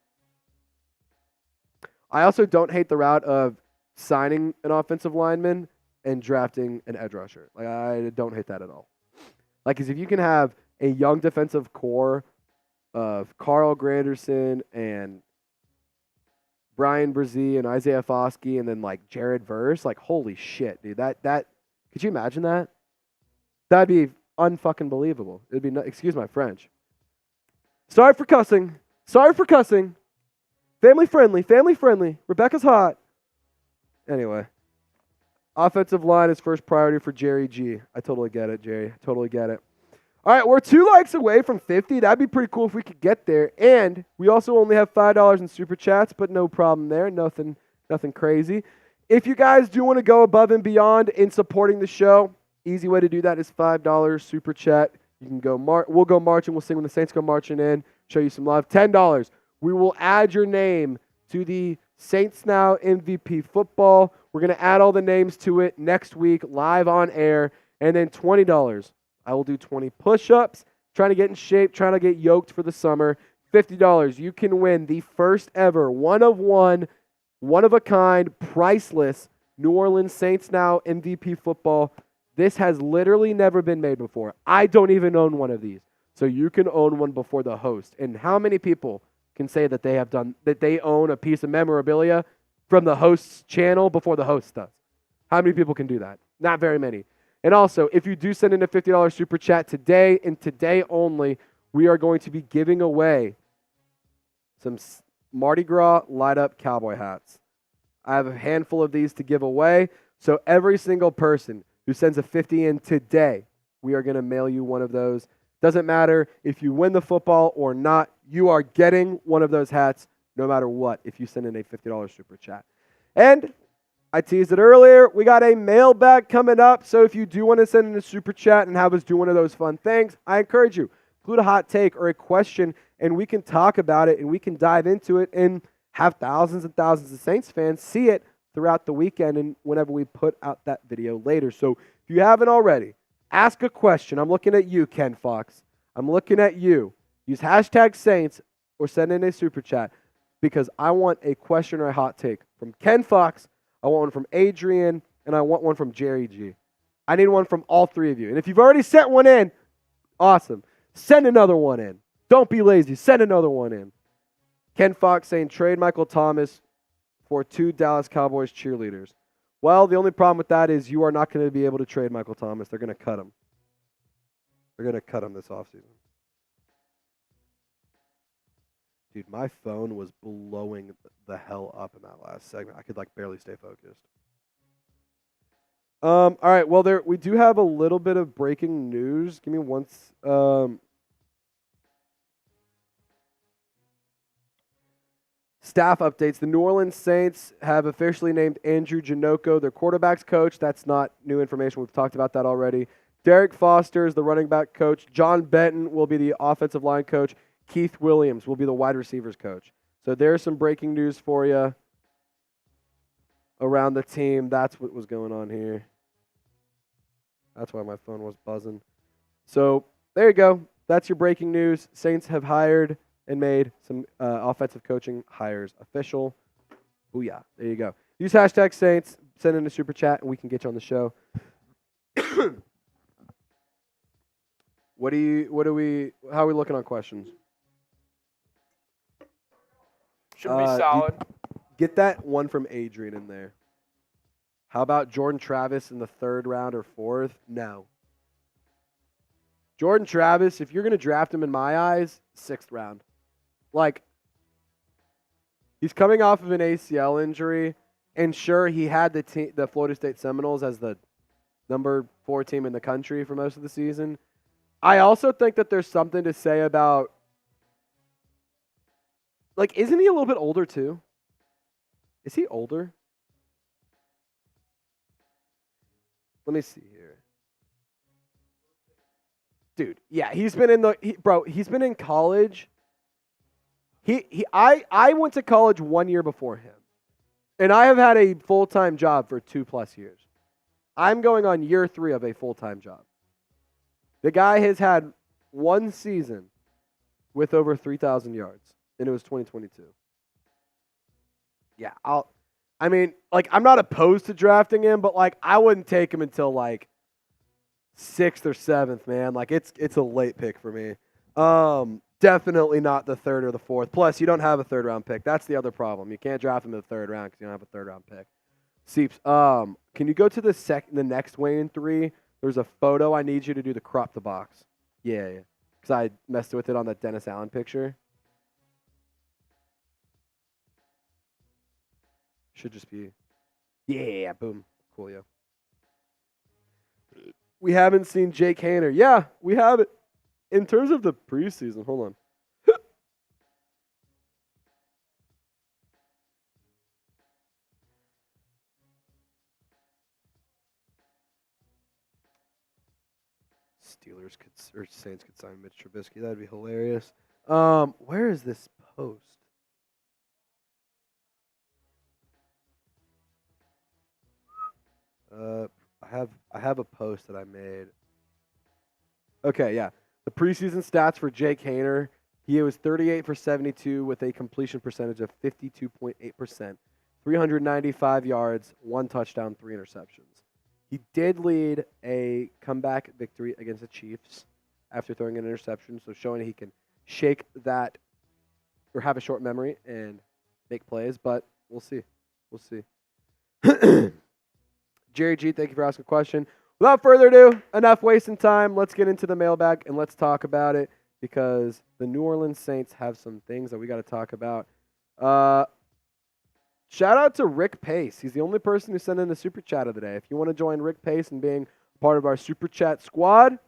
I also don't hate the route of signing an offensive lineman and drafting an edge rusher. Like, I don't hate that at all. Like, because if you can have a young defensive core of Carl Granderson and Brian Brzee and Isaiah Foskey and then, like, Jared Verse, like, holy shit, dude. That could you imagine that? That'd be unfucking believable. It'd be, excuse my French. Sorry for cussing. Family friendly. Rebecca's hot. Anyway. Offensive line is first priority for Jerry G. I totally get it, Jerry. Totally get it. All right, we're 2 likes away from 50. That'd be pretty cool if we could get there. And we also only have $5 in super chats, but no problem there. Nothing crazy. If you guys do want to go above and beyond in supporting the show, easy way to do that is $5 super chat. You can go we'll go marching. We'll sing when the Saints go marching in. Show you some love. $10. We will add your name to the Saints Now MVP football. We're going to add all the names to it next week live on air. And then $20. I will do 20 push-ups, trying to get in shape, trying to get yoked for the summer. $50. You can win the first ever one-of-one, one-of-a-kind, priceless New Orleans Saints Now MVP football. This has literally never been made before. I don't even own one of these. So you can own one before the host. And how many people can say that they own a piece of memorabilia from the host's channel before the host does? How many people can do that? Not very many. And also, if you do send in a $50 super chat today and today only, we are going to be giving away some Mardi Gras light-up cowboy hats. I have a handful of these to give away. So every single person who sends a 50 in today, we are going to mail you one of those. Doesn't matter if you win the football or not, you are getting one of those hats no matter what if you send in a $50 super chat. And I teased it earlier, we got a mailbag coming up, so if you do want to send in a super chat and have us do one of those fun things, I encourage you, include a hot take or a question, and we can talk about it, and we can dive into it, and have thousands and thousands of Saints fans see it throughout the weekend and whenever we put out that video later. So if you haven't already, ask a question. I'm looking at you, Ken Fox. I'm looking at you. Use hashtag Saints or send in a super chat because I want a question or a hot take from Ken Fox, I want one from Adrian, and I want one from Jerry G. I need one from all three of you. And if you've already sent one in, awesome. Send another one in. Don't be lazy. Send another one in. Ken Fox saying trade Michael Thomas for 2 Dallas Cowboys cheerleaders. Well, the only problem with that is you are not going to be able to trade Michael Thomas. They're going to cut him. They're going to cut him this offseason. Dude, my phone was blowing the hell up in that last segment. I could barely stay focused. All right, well, we do have a little bit of breaking news. Give me one. Staff updates. The New Orleans Saints have officially named Andrew Janocko their quarterback's coach. That's not new information. We've talked about that already. Derek Foster is the running back coach. John Benton will be the offensive line coach. Keith Williams will be the wide receivers coach. So there's some breaking news for you around the team. That's what was going on here. That's why my phone was buzzing. So there you go. That's your breaking news. Saints have hired and made some offensive coaching hires official. Booyah. There you go. Use hashtag Saints. Send in a super chat, and we can get you on the show. How are we looking on questions? Should be solid. Get that one from Adrian in there. How about Jordan Travis in the 3rd round or 4th? No. Jordan Travis, if you're going to draft him in my eyes, 6th round. He's coming off of an ACL injury, and sure, he had the Florida State Seminoles as the number 4 team in the country for most of the season. I also think that there's something to say about, isn't he a little bit older too? Is he older? Let me see here. Dude, yeah, he's been in college. I went to college 1 year before him. And I have had a full-time job for 2+ years. I'm going on year 3 of a full-time job. The guy has had 1 season with over 3,000 yards, and it was 2022. Yeah, I'm not opposed to drafting him, but I wouldn't take him until 6th or 7th, man. It's a late pick for me. Definitely not the 3rd or the 4th. Plus, you don't have a 3rd round pick. That's the other problem. You can't draft him in the 3rd round because you don't have a 3rd round pick. Seeps, can you go to the next Wayne 3? There's a photo. I need you to do the crop the box. Yeah. Because I messed with it on that Dennis Allen picture. Should just be. Yeah, boom. Coolio. We haven't seen Jake Haener. Yeah, we have it. in terms of the preseason, hold on. Saints could sign Mitch Trubisky. That'd be hilarious. Where is this post? I have a post that I made. Okay, yeah. The preseason stats for Jake Haener. He was 38 for 72 with a completion percentage of 52.8%, 395 yards, 1 touchdown, 3 interceptions. He did lead a comeback victory against the Chiefs after throwing an interception, so showing he can shake that or have a short memory and make plays, but we'll see. We'll see. Jerry G, thank you for asking a question. Without further ado, enough wasting time. Let's get into the mailbag and let's talk about it because the New Orleans Saints have some things that we got to talk about. Shout out to Rick Pace. He's the only person who sent in a super chat of the day. If you want to join Rick Pace and being part of our super chat squad,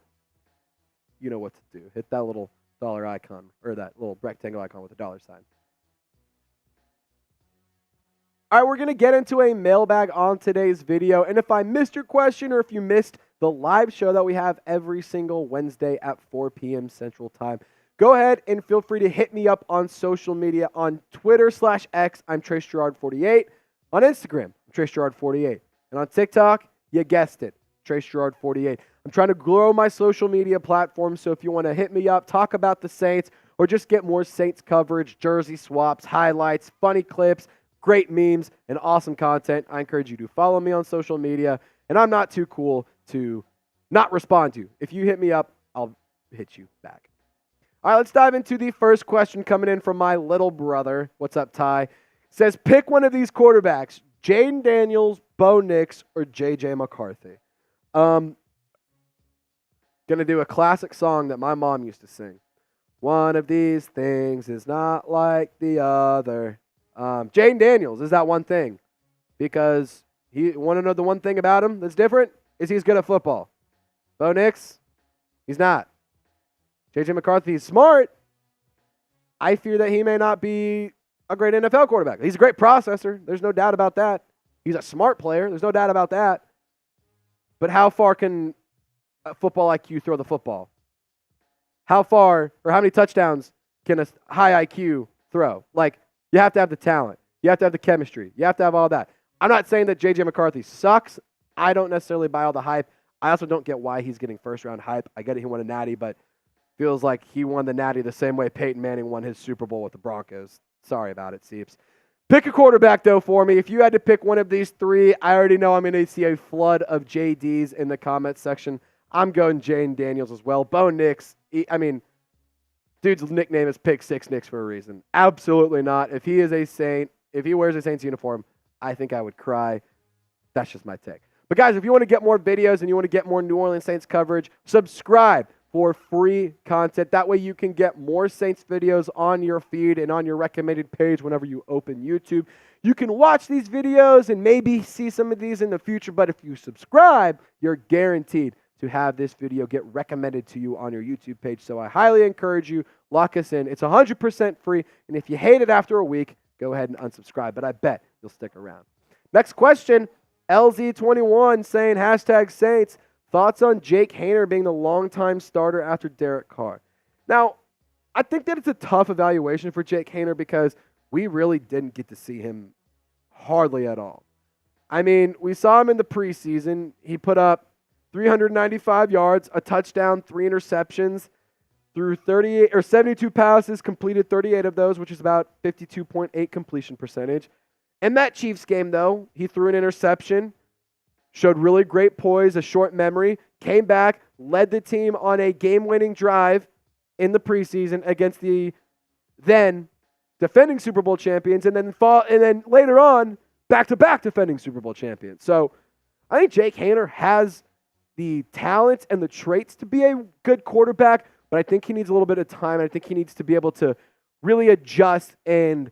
you know what to do. Hit that little dollar icon or that little rectangle icon with a dollar sign. All right, we're going to get into a mailbag on today's video. And if I missed your question or if you missed the live show that we have every single Wednesday at 4 p.m. Central Time, go ahead and feel free to hit me up on social media on Twitter/X. I'm Trace Girouard48. On Instagram, I'm Trace Girouard48. And on TikTok, you guessed it, Trace Girouard48. I'm trying to grow my social media platform, so if you want to hit me up, talk about the Saints, or just get more Saints coverage, jersey swaps, highlights, funny clips, great memes, and awesome content, I encourage you to follow me on social media, and I'm not too cool to not respond to you. If you hit me up, I'll hit you back. All right, let's dive into the first question coming in from my little brother. What's up, Ty? Says, pick one of these quarterbacks, Jaden Daniels, Bo Nix, or J.J. McCarthy. Gonna do a classic song that my mom used to sing. One of these things is not like the other. Jaden Daniels is that one thing because he want to know the one thing about him that's different is he's good at football. Bo Nix, he's not. J.J. McCarthy is smart. I fear that he may not be a great NFL quarterback. He's a great processor. There's no doubt about that. He's a smart player. There's no doubt about that. But how far can a football IQ throw the football? How far or how many touchdowns can a high IQ throw? Like, you have to have the talent. You have to have the chemistry. You have to have all that. I'm not saying that J.J. McCarthy sucks. I don't necessarily buy all the hype. I also don't get why he's getting first-round hype. I get it, he won a natty, but feels like he won the natty the same way Peyton Manning won his Super Bowl with the Broncos. Sorry about it, Seeps. Pick a quarterback, though, for me. If you had to pick one of these three, I already know I'm going to see a flood of JDs in the comments section. I'm going Jaden Daniels as well. Bo Nix, dude's nickname is Pick Six Nix for a reason. Absolutely not. If he is a Saint, if he wears a Saints uniform, I think I would cry. That's just my take. But guys, if you want to get more videos and you want to get more New Orleans Saints coverage, subscribe for free content. That way you can get more Saints videos on your feed and on your recommended page whenever you open YouTube. You can watch these videos and maybe see some of these in the future, but if you subscribe, you're guaranteed to have this video get recommended to you on your YouTube page. So I highly encourage you, lock us in. It's 100% free, and if you hate it after a week, go ahead and unsubscribe, but I bet you'll stick around. Next question, LZ21 saying, #Saints, thoughts on Jake Haener being the longtime starter after Derek Carr? Now, I think that it's a tough evaluation for Jake Haener because we really didn't get to see him hardly at all. I mean, we saw him in the preseason. He put up 395 yards, a touchdown, 3 interceptions, threw 72 passes, completed 38 of those, which is about 52.8 completion percentage. In that Chiefs game, though, he threw an interception, showed really great poise, a short memory, came back, led the team on a game-winning drive in the preseason against the then defending Super Bowl champions, and then later on, back-to-back defending Super Bowl champions. So I think Jake Haener has the talent and the traits to be a good quarterback, but I think he needs a little bit of time. I think he needs to be able to really adjust and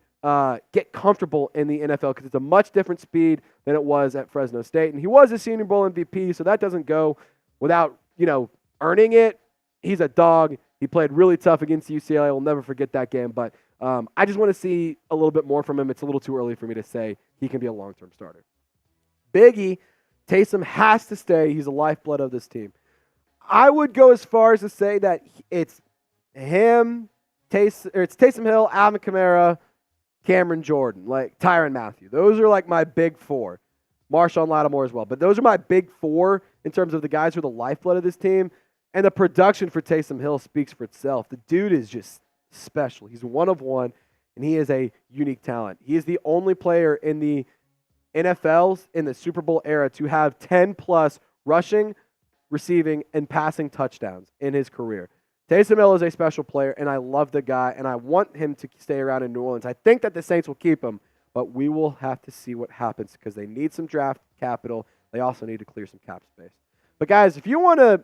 get comfortable in the NFL because it's a much different speed than it was at Fresno State. And he was a Senior Bowl MVP, so that doesn't go without, earning it. He's a dog. He played really tough against UCLA. We'll never forget that game. But I just want to see a little bit more from him. It's a little too early for me to say he can be a long-term starter. Biggie, Taysom has to stay. He's the lifeblood of this team. I would go as far as to say that it's him, it's Taysom Hill, Alvin Kamara, Cameron Jordan, like Tyrann Mathieu. Those are like my big four. Marshawn Lattimore as well. But those are my big four in terms of the guys who are the lifeblood of this team. And the production for Taysom Hill speaks for itself. The dude is just special. He's one of one, and he is a unique talent. He is the only player in the NFL's in the Super Bowl era to have 10-plus rushing, receiving, and passing touchdowns in his career. Taysom Hill is a special player, and I love the guy, and I want him to stay around in New Orleans. I think that the Saints will keep him, but we will have to see what happens because they need some draft capital. They also need to clear some cap space. But, guys, if you want to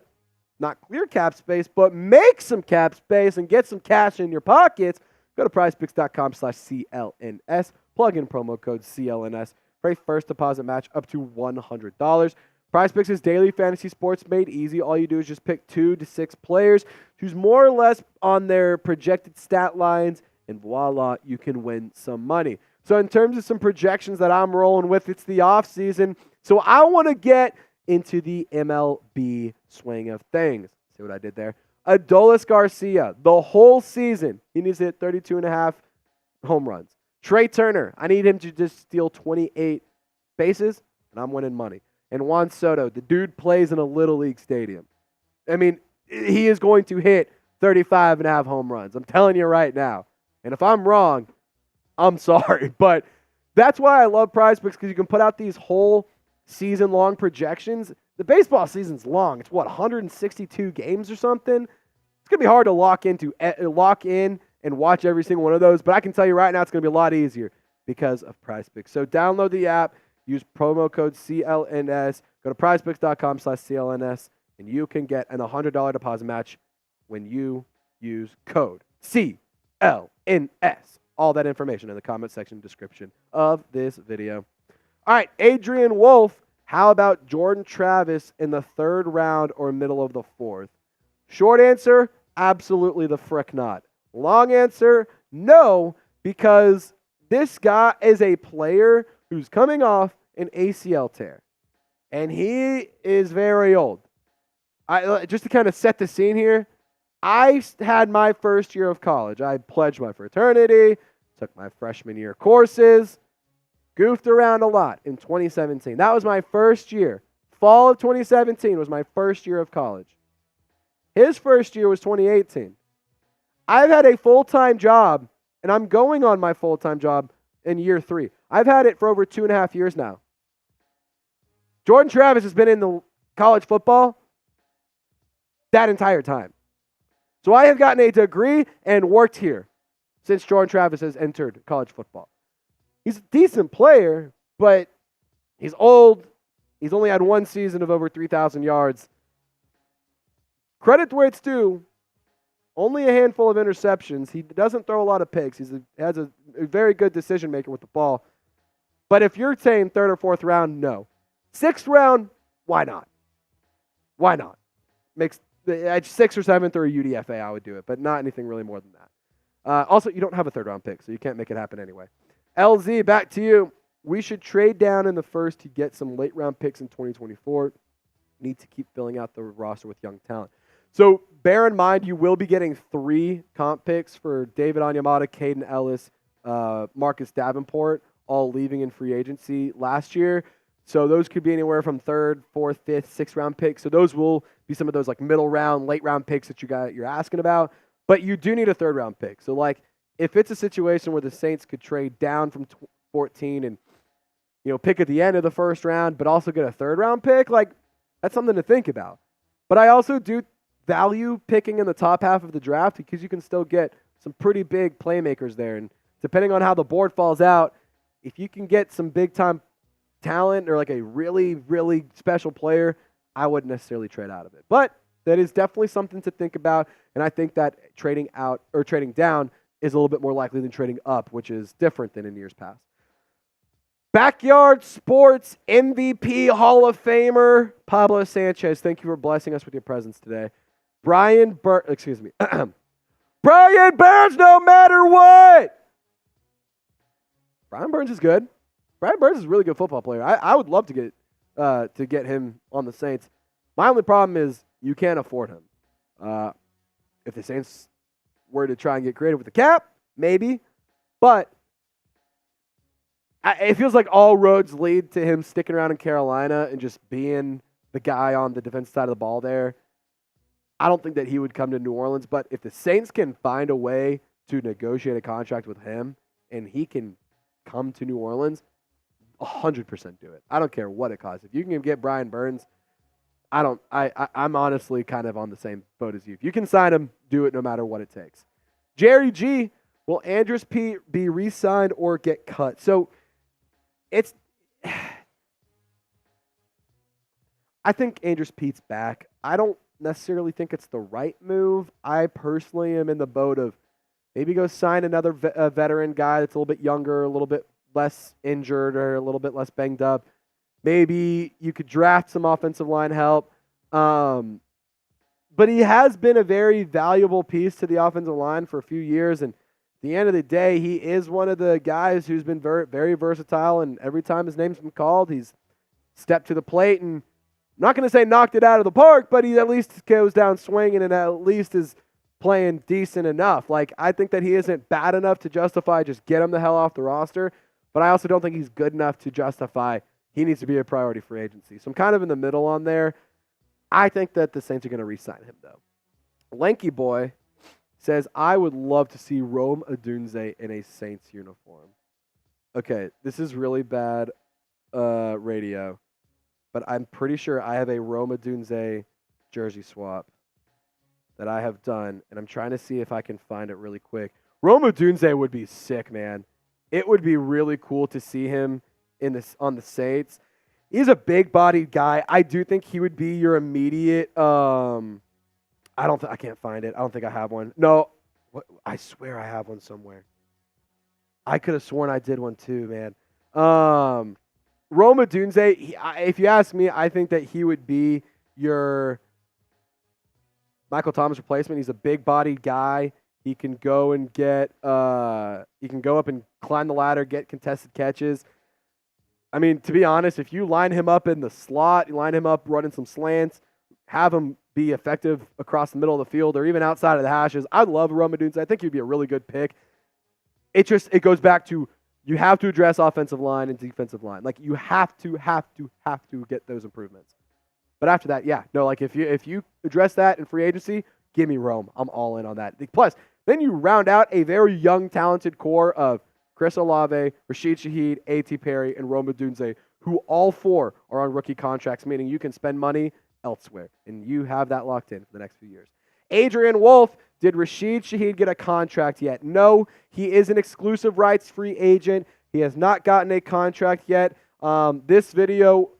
not clear cap space, but make some cap space and get some cash in your pockets, go to prizepicks.com/CLNS. Plug in promo code CLNS for a first deposit match up to $100. PrizePicks is daily fantasy sports made easy. All you do is just pick 2 to 6 players who's more or less on their projected stat lines, and voila, you can win some money. So in terms of some projections that I'm rolling with, it's the offseason. So I want to get into the MLB swing of things. See what I did there? Adolis Garcia, the whole season, he needs to hit 32.5 home runs. Trey Turner, I need him to just steal 28 bases, and I'm winning money. And Juan Soto, the dude plays in a Little League stadium. I mean, he is going to hit 35.5 home runs. I'm telling you right now. And if I'm wrong, I'm sorry. But that's why I love PrizePicks, because you can put out these whole season-long projections. The baseball season's long. It's, 162 games or something? It's going to be hard to lock in and watch every single one of those. But I can tell you right now, it's going to be a lot easier because of PrizePicks. So download the app. Use promo code CLNS. Go to prizepicks.com/CLNS, and you can get an $100 deposit match when you use code CLNS. All that information in the comment section description of this video. All right, Adrian Wolf, how about Jordan Travis in the 3rd round or middle of the 4th? Short answer, absolutely the frick not. Long answer, no, because this guy is a player who's coming off an ACL tear, and he is very old. Just to kind of set the scene here, I had my first year of college. I pledged my fraternity, took my freshman year courses, goofed around a lot in 2017. That was my first year. Fall of 2017 was my first year of college. His first year was 2018. I've had a full-time job, and I'm going on my full-time job in year 3. I've had it for over 2.5 years now. Jordan Travis has been in the college football that entire time. So I have gotten a degree and worked here since Jordan Travis has entered college football. He's a decent player, but he's old. He's only had one season of over 3,000 yards. Credit to where it's due. Only a handful of interceptions. He doesn't throw a lot of picks. He has a very good decision maker with the ball. But if you're saying 3rd or 4th round, no. 6th round, why not? Why not? Makes at 6th or 7th or a UDFA, I would do it, but not anything really more than that. Also, you don't have a 3rd round pick, so you can't make it happen anyway. LZ, back to you. We should trade down in the 1st to get some late round picks in 2024. Need to keep filling out the roster with young talent. So bear in mind, you will be getting 3 comp picks for David Onyemata, Caden Ellis, Marcus Davenport, all leaving in free agency last year. So those could be anywhere from 3rd, 4th, 5th, 6th round picks. So those will be some of those like middle round, late round picks that you're asking about. But you do need a 3rd round pick. So like if it's a situation where the Saints could trade down from 14 and pick at the end of the 1st round, but also get a 3rd round pick, like that's something to think about. But I also do value picking in the top half of the draft because you can still get some pretty big playmakers there. And depending on how the board falls out, if you can get some big time talent or like a really, really special player, I wouldn't necessarily trade out of it. But that is definitely something to think about. And I think that trading out or trading down is a little bit more likely than trading up, which is different than in years past. Backyard Sports MVP Hall of Famer Pablo Sanchez, thank you for blessing us with your presence today. Brian Burns no matter what. Brian Burns is good. Brian Burns is a really good football player. I would love to get him on the Saints. My only problem is you can't afford him. If the Saints were to try and get creative with the cap, maybe. But it feels like all roads lead to him sticking around in Carolina and just being the guy on the defense side of the ball there. I don't think that he would come to New Orleans, but if the Saints can find a way to negotiate a contract with him and he can come to New Orleans, 100% do it. I don't care what it costs. If you can get Brian Burns, I'm honestly kind of on the same boat as you. If you can sign him, do it no matter what it takes. Jerry G, will Andrus Peat be re-signed or get cut? So I think Andrus Peat's back. I don't necessarily think it's the right move. I personally am in the boat of maybe go sign another veteran guy that's a little bit younger, a little bit less injured, or a little bit less banged up. Maybe you could draft some offensive line help. But he has been a very valuable piece to the offensive line for a few years. And at the end of the day, he is one of the guys who's been very, very versatile. And every time his name's been called, he's stepped to the plate. And I'm not going to say knocked it out of the park, but he at least goes down swinging and at least is playing decent enough. Like, I think that he isn't bad enough to justify just get him the hell off the roster. But I also don't think he's good enough to justify he needs to be a priority for agency. So I'm kind of in the middle on there. I think that the Saints are going to re-sign him, though. Lanky Boy says, I would love to see Rome Odunze in a Saints uniform. Okay, this is really bad radio, but I'm pretty sure I have a Rome Odunze jersey swap that I have done, and I'm trying to see if I can find it really quick. Rome Odunze would be sick, man. It would be really cool to see him on the Saints. He's a big-bodied guy. I do think he would be your immediate. I can't find it. I don't think I have one. No, I swear I have one somewhere. I could have sworn I did one too, man. Rome Odunze. If you ask me, I think that he would be your Michael Thomas replacement. He's a big-bodied guy. He can go and get. He can go up and climb the ladder, get contested catches. I mean, to be honest, if you line him up in the slot, you line him up running some slants, have him be effective across the middle of the field or even outside of the hashes, I'd love Rome Odunze. I think he'd be a really good pick. It goes back to you have to address offensive line and defensive line. Like, you have to get those improvements. But after that, yeah, no, like if you address that in free agency, give me Rome. I'm all in on that. Plus, then you round out a very young, talented core of Chris Olave, Rashid Shaheed, A.T. Perry, and Rome Odunze, who all four are on rookie contracts, meaning you can spend money elsewhere, and you have that locked in for the next few years. Adrian Wolf, did Rashid Shaheed get a contract yet? No, he is an exclusive rights free agent. He has not gotten a contract yet. This video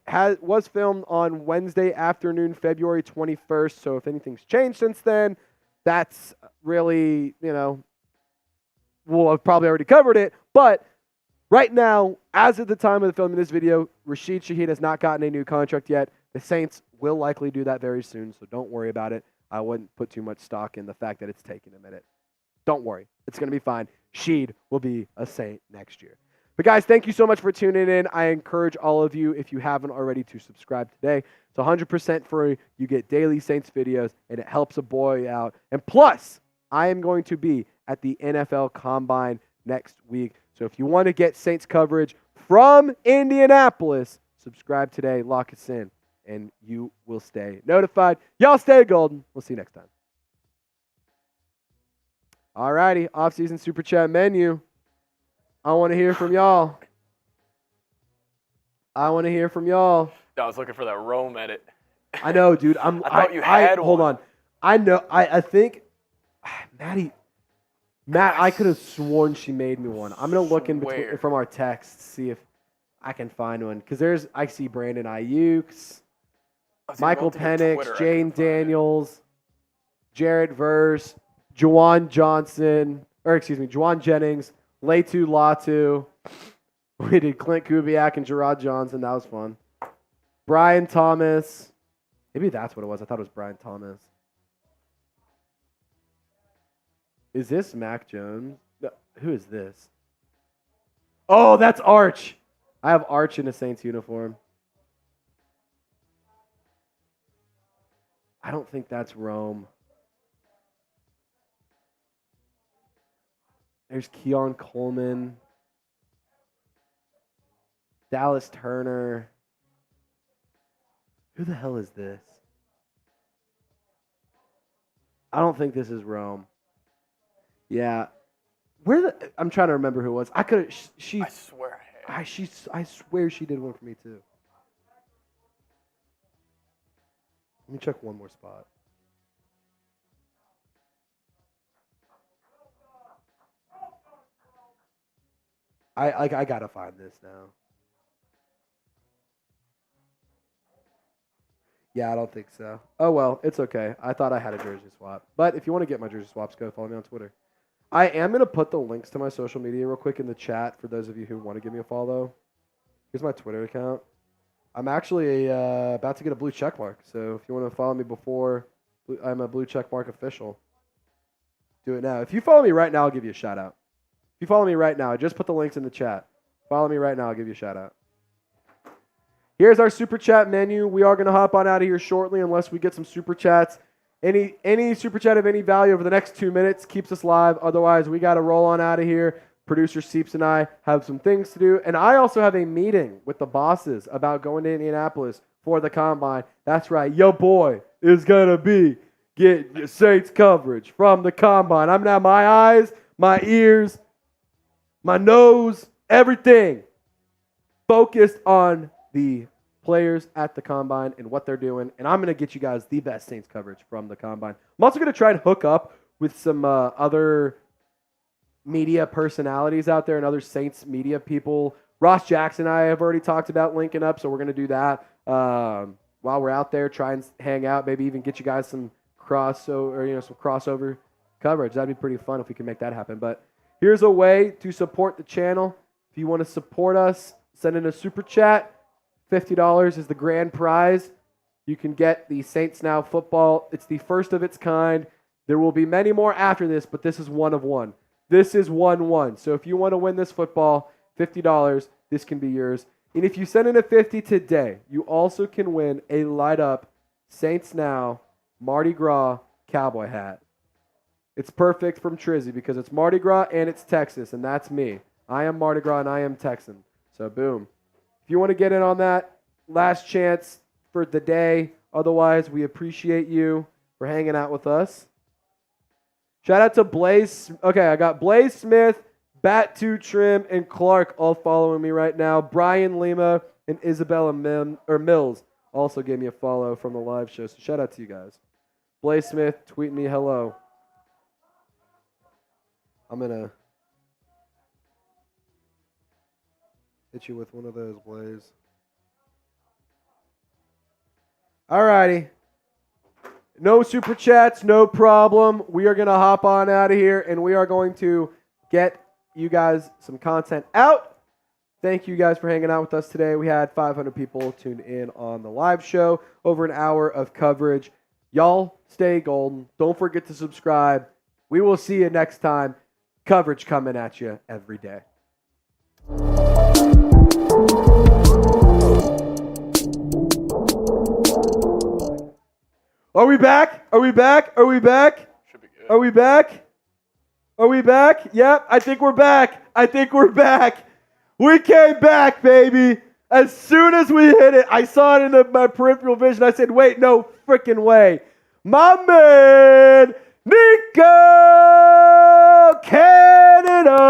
was filmed on Wednesday afternoon, February 21st, so if anything's changed since then, that's really, we'll have probably already covered it. But right now, as of the time of the filming this video, Rashid Shaheed has not gotten a new contract yet. The Saints will likely do that very soon, so don't worry about it. I wouldn't put too much stock in the fact that it's taking a minute. Don't worry. It's going to be fine. Shaheed will be a Saint next year. But guys, thank you so much for tuning in. I encourage all of you, if you haven't already, to subscribe today. It's 100% free. You get daily Saints videos, and it helps a boy out. And plus, I am going to be at the NFL Combine next week. So if you want to get Saints coverage from Indianapolis, subscribe today, lock us in, and you will stay notified. Y'all stay golden. We'll see you next time. All righty, off-season Super Chat menu. I want to hear from y'all. I was looking for that Rome edit. I know, dude. I thought you had one. Hold on. I know. I think Matt, I could have sworn she made me one. I'm going to look in between from our texts, see if I can find one. Because I see Brandon Ayuk's, Michael Penix, Jane Daniels, Jared Verse, Juwan Jennings, Latu Latu. We did Clint Kubiak and Gerard Johnson. That was fun. Brian Thomas. Maybe that's what it was. I thought it was Brian Thomas. Is this Mac Jones? No, who is this? Oh, that's Arch. I have Arch in a Saints uniform. I don't think that's Rome. There's Keon Coleman. Dallas Turner. Who the hell is this? I don't think this is Rome. Yeah. I'm trying to remember who it was. I could have. I swear I had. I swear she did one for me too. Let me check one more spot. I gotta find this now. Yeah, I don't think so. Oh well, it's okay. I thought I had a jersey swap. But if you want to get my jersey swaps, go follow me on Twitter. I am going to put the links to my social media real quick in the chat for those of you who want to give me a follow. Here's my Twitter account. I'm actually about to get a blue check mark. So if you want to follow me before I'm a blue check mark official, do it now. If you follow me right now, I'll give you a shout out. If you follow me right now, I just put the links in the chat. Follow me right now, I'll give you a shout out. Here's our super chat menu. We are going to hop on out of here shortly unless we get some super chats. Any super chat of any value over the next 2 minutes keeps us live. Otherwise, we got to roll on out of here. Producer Seeps and I have some things to do. And I also have a meeting with the bosses about going to Indianapolis for the Combine. That's right. Yo boy is going to be getting your Saints coverage from the Combine. I'm going to have my eyes, my ears, my nose, everything focused on the players at the Combine and what they're doing, and I'm going to get you guys the best Saints coverage from the Combine. I'm also going to try and hook up with some other media personalities out there and other Saints media people. Ross Jackson and I have already talked about linking up, so we're going to do that while we're out there, try and hang out, maybe even get you guys some crossover coverage. That'd be pretty fun if we can make that happen. But here's a way to support the channel. If you want to support us, send in a super chat. $50 is the grand prize. You can get the Saints Now football. It's the first of its kind. There will be many more after this, but this is one of one. This is 1-1. So if you want to win this football, $50, this can be yours. And if you send in a 50 today, you also can win a light-up Saints Now Mardi Gras cowboy hat. It's perfect from Trizzy because it's Mardi Gras and it's Texas, and that's me. I am Mardi Gras and I am Texan. So boom. If you want to get in on that, last chance for the day. Otherwise, we appreciate you for hanging out with us. Shout out to Blaze. Okay, I got Blaze Smith, Bat2 Trim, and Clark all following me right now. Brian Lima and Isabella Mills also gave me a follow from the live show. So shout out to you guys. Blaze Smith, tweet me hello. I'm going to hit you with one of those, Blaze. All righty. No super chats, no problem. We are going to hop on out of here, and we are going to get you guys some content out. Thank you guys for hanging out with us today. We had 500 people tuned in on the live show. Over an hour of coverage. Y'all stay golden. Don't forget to subscribe. We will see you next time. Coverage coming at you every day. Are we back? Are we back? Are we back? Should be good. Are we back? Are we back? Yep, I think we're back. I think we're back. We came back, baby. As soon as we hit it, I saw it in my peripheral vision. I said, wait, no freaking way. My man, Nico Canada.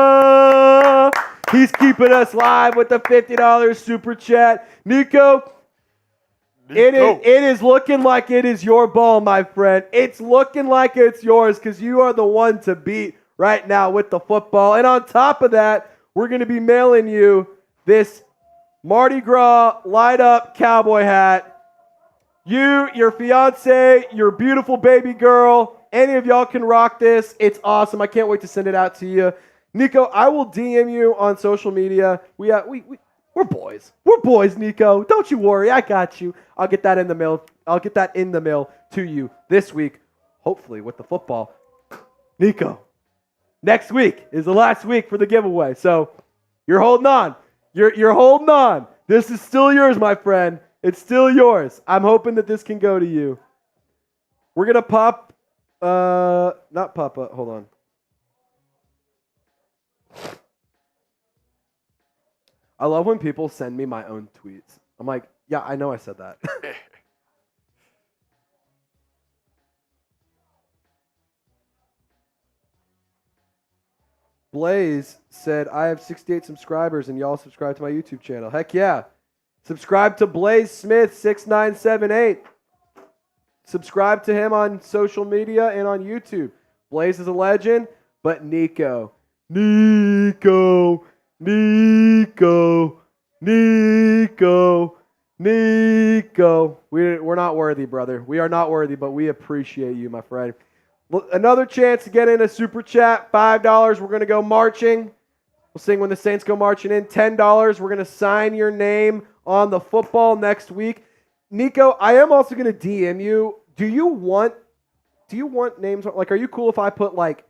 He's keeping us live with the $50 super chat. Nico, it is looking like it is your ball, my friend. It's looking like it's yours because you are the one to beat right now with the football. And on top of that, we're going to be mailing you this Mardi Gras light-up cowboy hat. You, your fiance, your beautiful baby girl, any of y'all can rock this. It's awesome. I can't wait to send it out to you. Nico, I will DM you on social media. We're boys. We're boys, Nico. Don't you worry. I got you. I'll get that in the mail. I'll get that in the mail to you this week, hopefully with the football. Nico, Next week is the last week for the giveaway. So you're holding on. You're holding on. This is still yours, my friend. It's still yours. I'm hoping that this can go to you. We're going to pop, not pop up, hold on. I love when people send me my own tweets. I'm like, yeah, I know I said that. Blaze said, I have 68 subscribers and y'all subscribe to my YouTube channel. Heck yeah. Subscribe to Blaze Smith 6978. Subscribe to him on social media and on YouTube. Blaze is a legend, but Nico. We're not worthy, brother. We are not worthy, but we appreciate you, my friend. Another chance to get in a super chat. $5. We're going to go marching. We'll sing When the Saints Go Marching In. $10. We're going to sign your name on the football next week. Nico, I am also going to DM you. Do you want names? Like, are you cool if I put, like,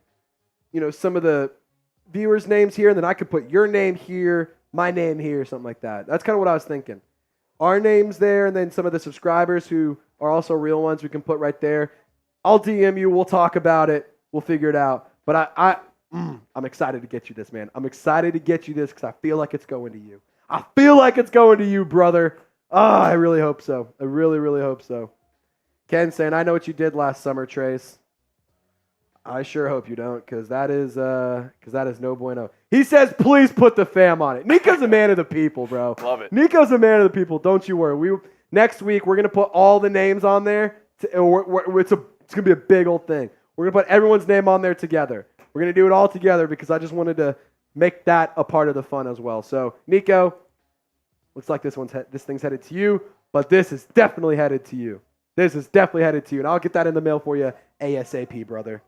you know, some of the viewers' names here, and then I could put your name here, my name here, something like that? That's kind of what I was thinking. Our names there, and then some of the subscribers who are also real ones we can put right there. I'll DM you. We'll talk about it. We'll figure it out. But I'm excited to get you this, man. I'm excited to get you this because I feel like it's going to you. I feel like it's going to you, brother. I really hope so. I really, really hope so. Ken saying, I know what you did last summer, Trace. I sure hope you don't, because that is no bueno. He says, please put the fam on it. Nico's a man of the people, bro. Love it. Nico's a man of the people. Don't you worry. Next week, we're going to put all the names on there. It's going to be a big old thing. We're going to put everyone's name on there together. We're going to do it all together because I just wanted to make that a part of the fun as well. So, Nico, looks like this thing's headed to you, but this is definitely headed to you. This is definitely headed to you, and I'll get that in the mail for you ASAP, brother.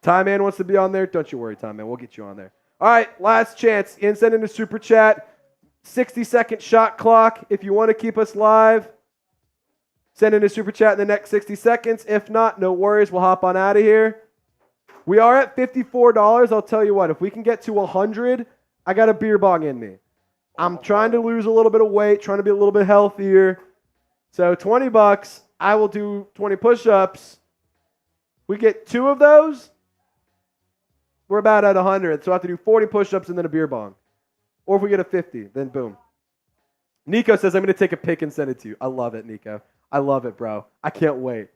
Time Man wants to be on there. Don't you worry, Time Man. We'll get you on there. All right, last chance. Send in a super chat. 60-second shot clock. If you want to keep us live, send in a super chat in the next 60 seconds. If not, no worries. We'll hop on out of here. We are at $54. I'll tell you what. If we can get to 100, I got a beer bong in me. I'm trying to lose a little bit of weight, trying to be a little bit healthier. So $20. I will do 20 push-ups. We get 2 of those, we're about at 100. So I have to do 40 push-ups and then a beer bong. Or if we get a 50, then boom. Nico says, I'm going to take a pic and send it to you. I love it, Nico. I love it, bro. I can't wait.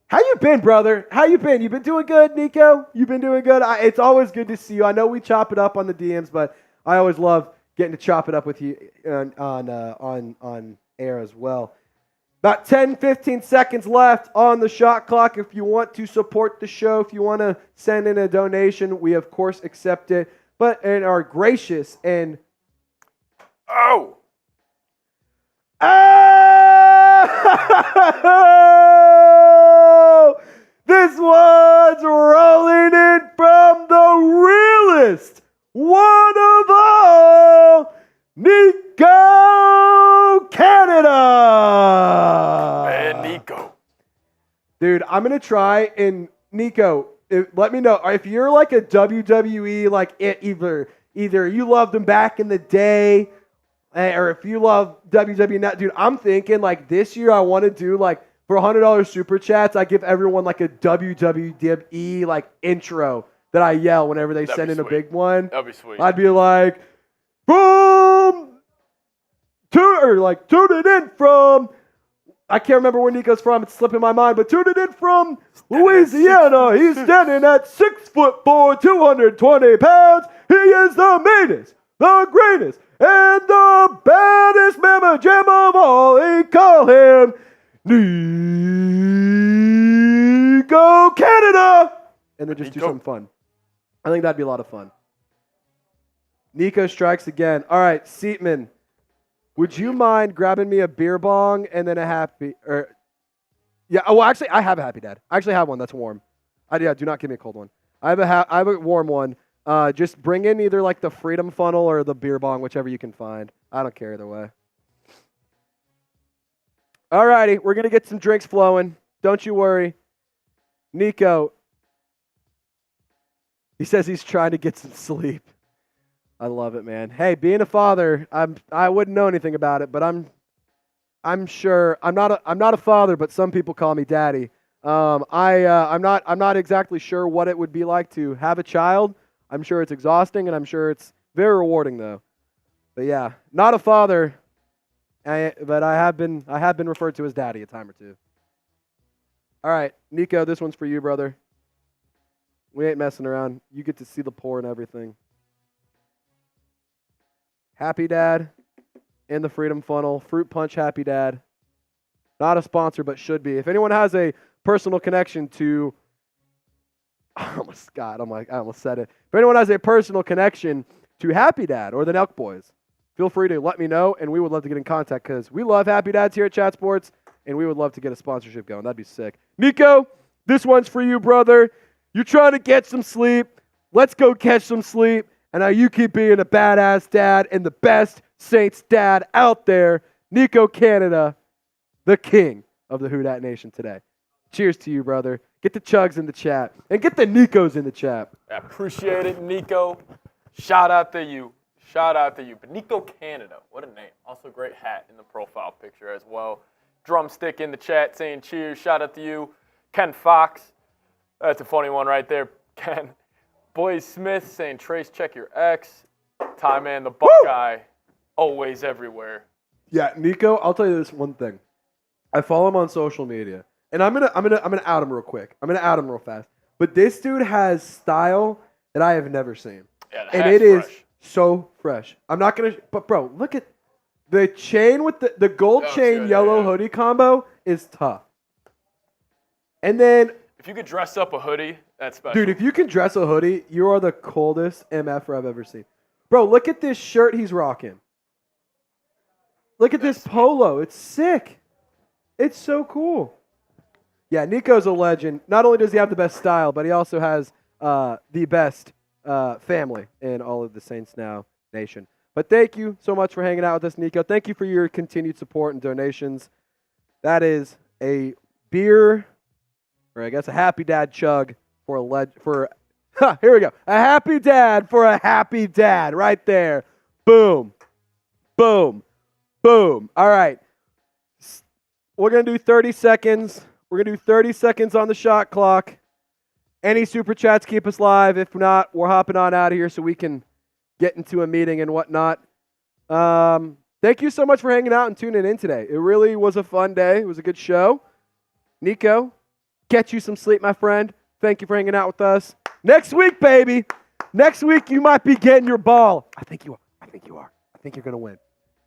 How you been, brother? How you been? You been doing good, Nico? You been doing good? It's always good to see you. I know we chop it up on the DMs, but I always love getting to chop it up with you on air as well. About 10, 15 seconds left on the shot clock. If you want to support the show, if you want to send in a donation, we of course accept it, and are gracious and this one's rolling in from the realest one of all, Nico Canada. Man, Nico. Dude, I'm going to try, and Nico, let me know. If you're like a WWE, like either you loved them back in the day, or if you love WWE now, dude, I'm thinking like this year I want to do like for $100 super chats, I give everyone like a WWE like intro that I yell whenever they send in a big one. That'd be sweet. I'd be like, tuning in from, I can't remember where Nico's from. It's slipping my mind, but tuning in from Louisiana. He's standing at 6'4", 220 pounds. He is the meanest, the greatest, and the baddest mamma jamma of all. They call him Nico Canada. And then just do something fun. I think that'd be a lot of fun. Nico strikes again. All right, Seatman. Would you mind grabbing me a beer bong and then a happy, yeah, well, actually, I have a Happy Dad. I actually have one that's warm. Do not give me a cold one. I have a warm one. Just bring in either like the Freedom Funnel or the beer bong, whichever you can find. I don't care either way. All righty, we're going to get some drinks flowing. Don't you worry. Nico, He says he's trying to get some sleep. I love it, man. Hey, being a father, I wouldn't know anything about it, but I'm sure I'm not a father, but some people call me daddy. I'm not exactly sure what it would be like to have a child. I'm sure it's exhausting, and I'm sure it's very rewarding though. But yeah, not a father, but I have been referred to as daddy a time or two. All right, Nico, this one's for you, brother. We ain't messing around. You get to see the pour and everything. Happy Dad in the Freedom Funnel. Fruit Punch Happy Dad. Not a sponsor, but should be. If anyone has a personal connection to... I almost said it. If anyone has a personal connection to Happy Dad or the Nelk Boys, feel free to let me know, and we would love to get in contact because we love Happy Dads here at Chat Sports, and we would love to get a sponsorship going. That'd be sick. Nico, this one's for you, brother. You're trying to get some sleep. Let's go catch some sleep. And now you keep being a badass dad and the best Saints dad out there. Nico Canada, the king of the Who Dat Nation today. Cheers to you, brother. Get the chugs in the chat. And get the Nicos in the chat. I appreciate it, Nico. Shout out to you. Shout out to you. But Nico Canada, what a name. Also great hat in the profile picture as well. Drumstick in the chat saying cheers. Shout out to you. Ken Fox. That's a funny one right there, Ken. Boy Smith saying, Trace, check your X. Ty Man, the Buckeye, always everywhere. Yeah, Nico, I'll tell you this one thing. I follow him on social media, and I'm gonna out him real quick. I'm gonna out him real fast. But this dude has style that I have never seen, Yeah, and it is fresh. so fresh. I'm not gonna, but bro, look at the chain with the gold chain yellow hoodie combo is tough. And then. If you could dress up a hoodie, that's special. Dude, if you can dress a hoodie, you are the coldest MFer I've ever seen. Bro, look at this shirt he's rocking. Look at this polo. It's sick. It's so cool. Yeah, Nico's a legend. Not only does he have the best style, but he also has the best family in all of the Saints Now Nation. But thank you so much for hanging out with us, Nico. Thank you for your continued support and donations. That is a beer... or I guess a happy dad chug here we go. A happy dad for a happy dad right there. Boom. Boom. Boom. All right. We're going to do 30 seconds. We're going to do 30 seconds on the shot clock. Any super chats keep us live. If not, we're hopping on out of here so we can get into a meeting and whatnot. Thank you so much for hanging out and tuning in today. It really was a fun day. It was a good show. Nico, get you some sleep, my friend. Thank you for hanging out with us. Next week, baby. Next week, you might be getting your ball. I think you are. I think you're going to win.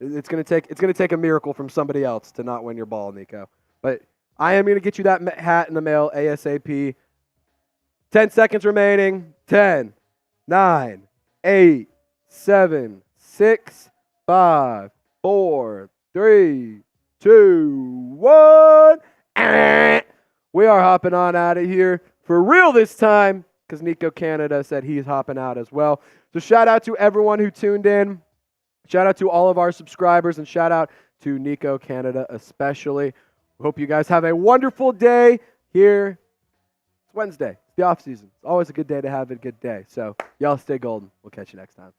It's going to take a miracle from somebody else to not win your ball, Nico. But I am going to get you that hat in the mail ASAP. 10 seconds remaining. 10, 9, 8, 7, 6, 5, 4, 3, 2, 1. We are hopping on out of here for real this time because Nico Canada said he's hopping out as well. So shout out to everyone who tuned in. Shout out to all of our subscribers and shout out to Nico Canada especially. Hope you guys have a wonderful day here. It's Wednesday. It's the off season. It's always a good day to have a good day. So y'all stay golden. We'll catch you next time.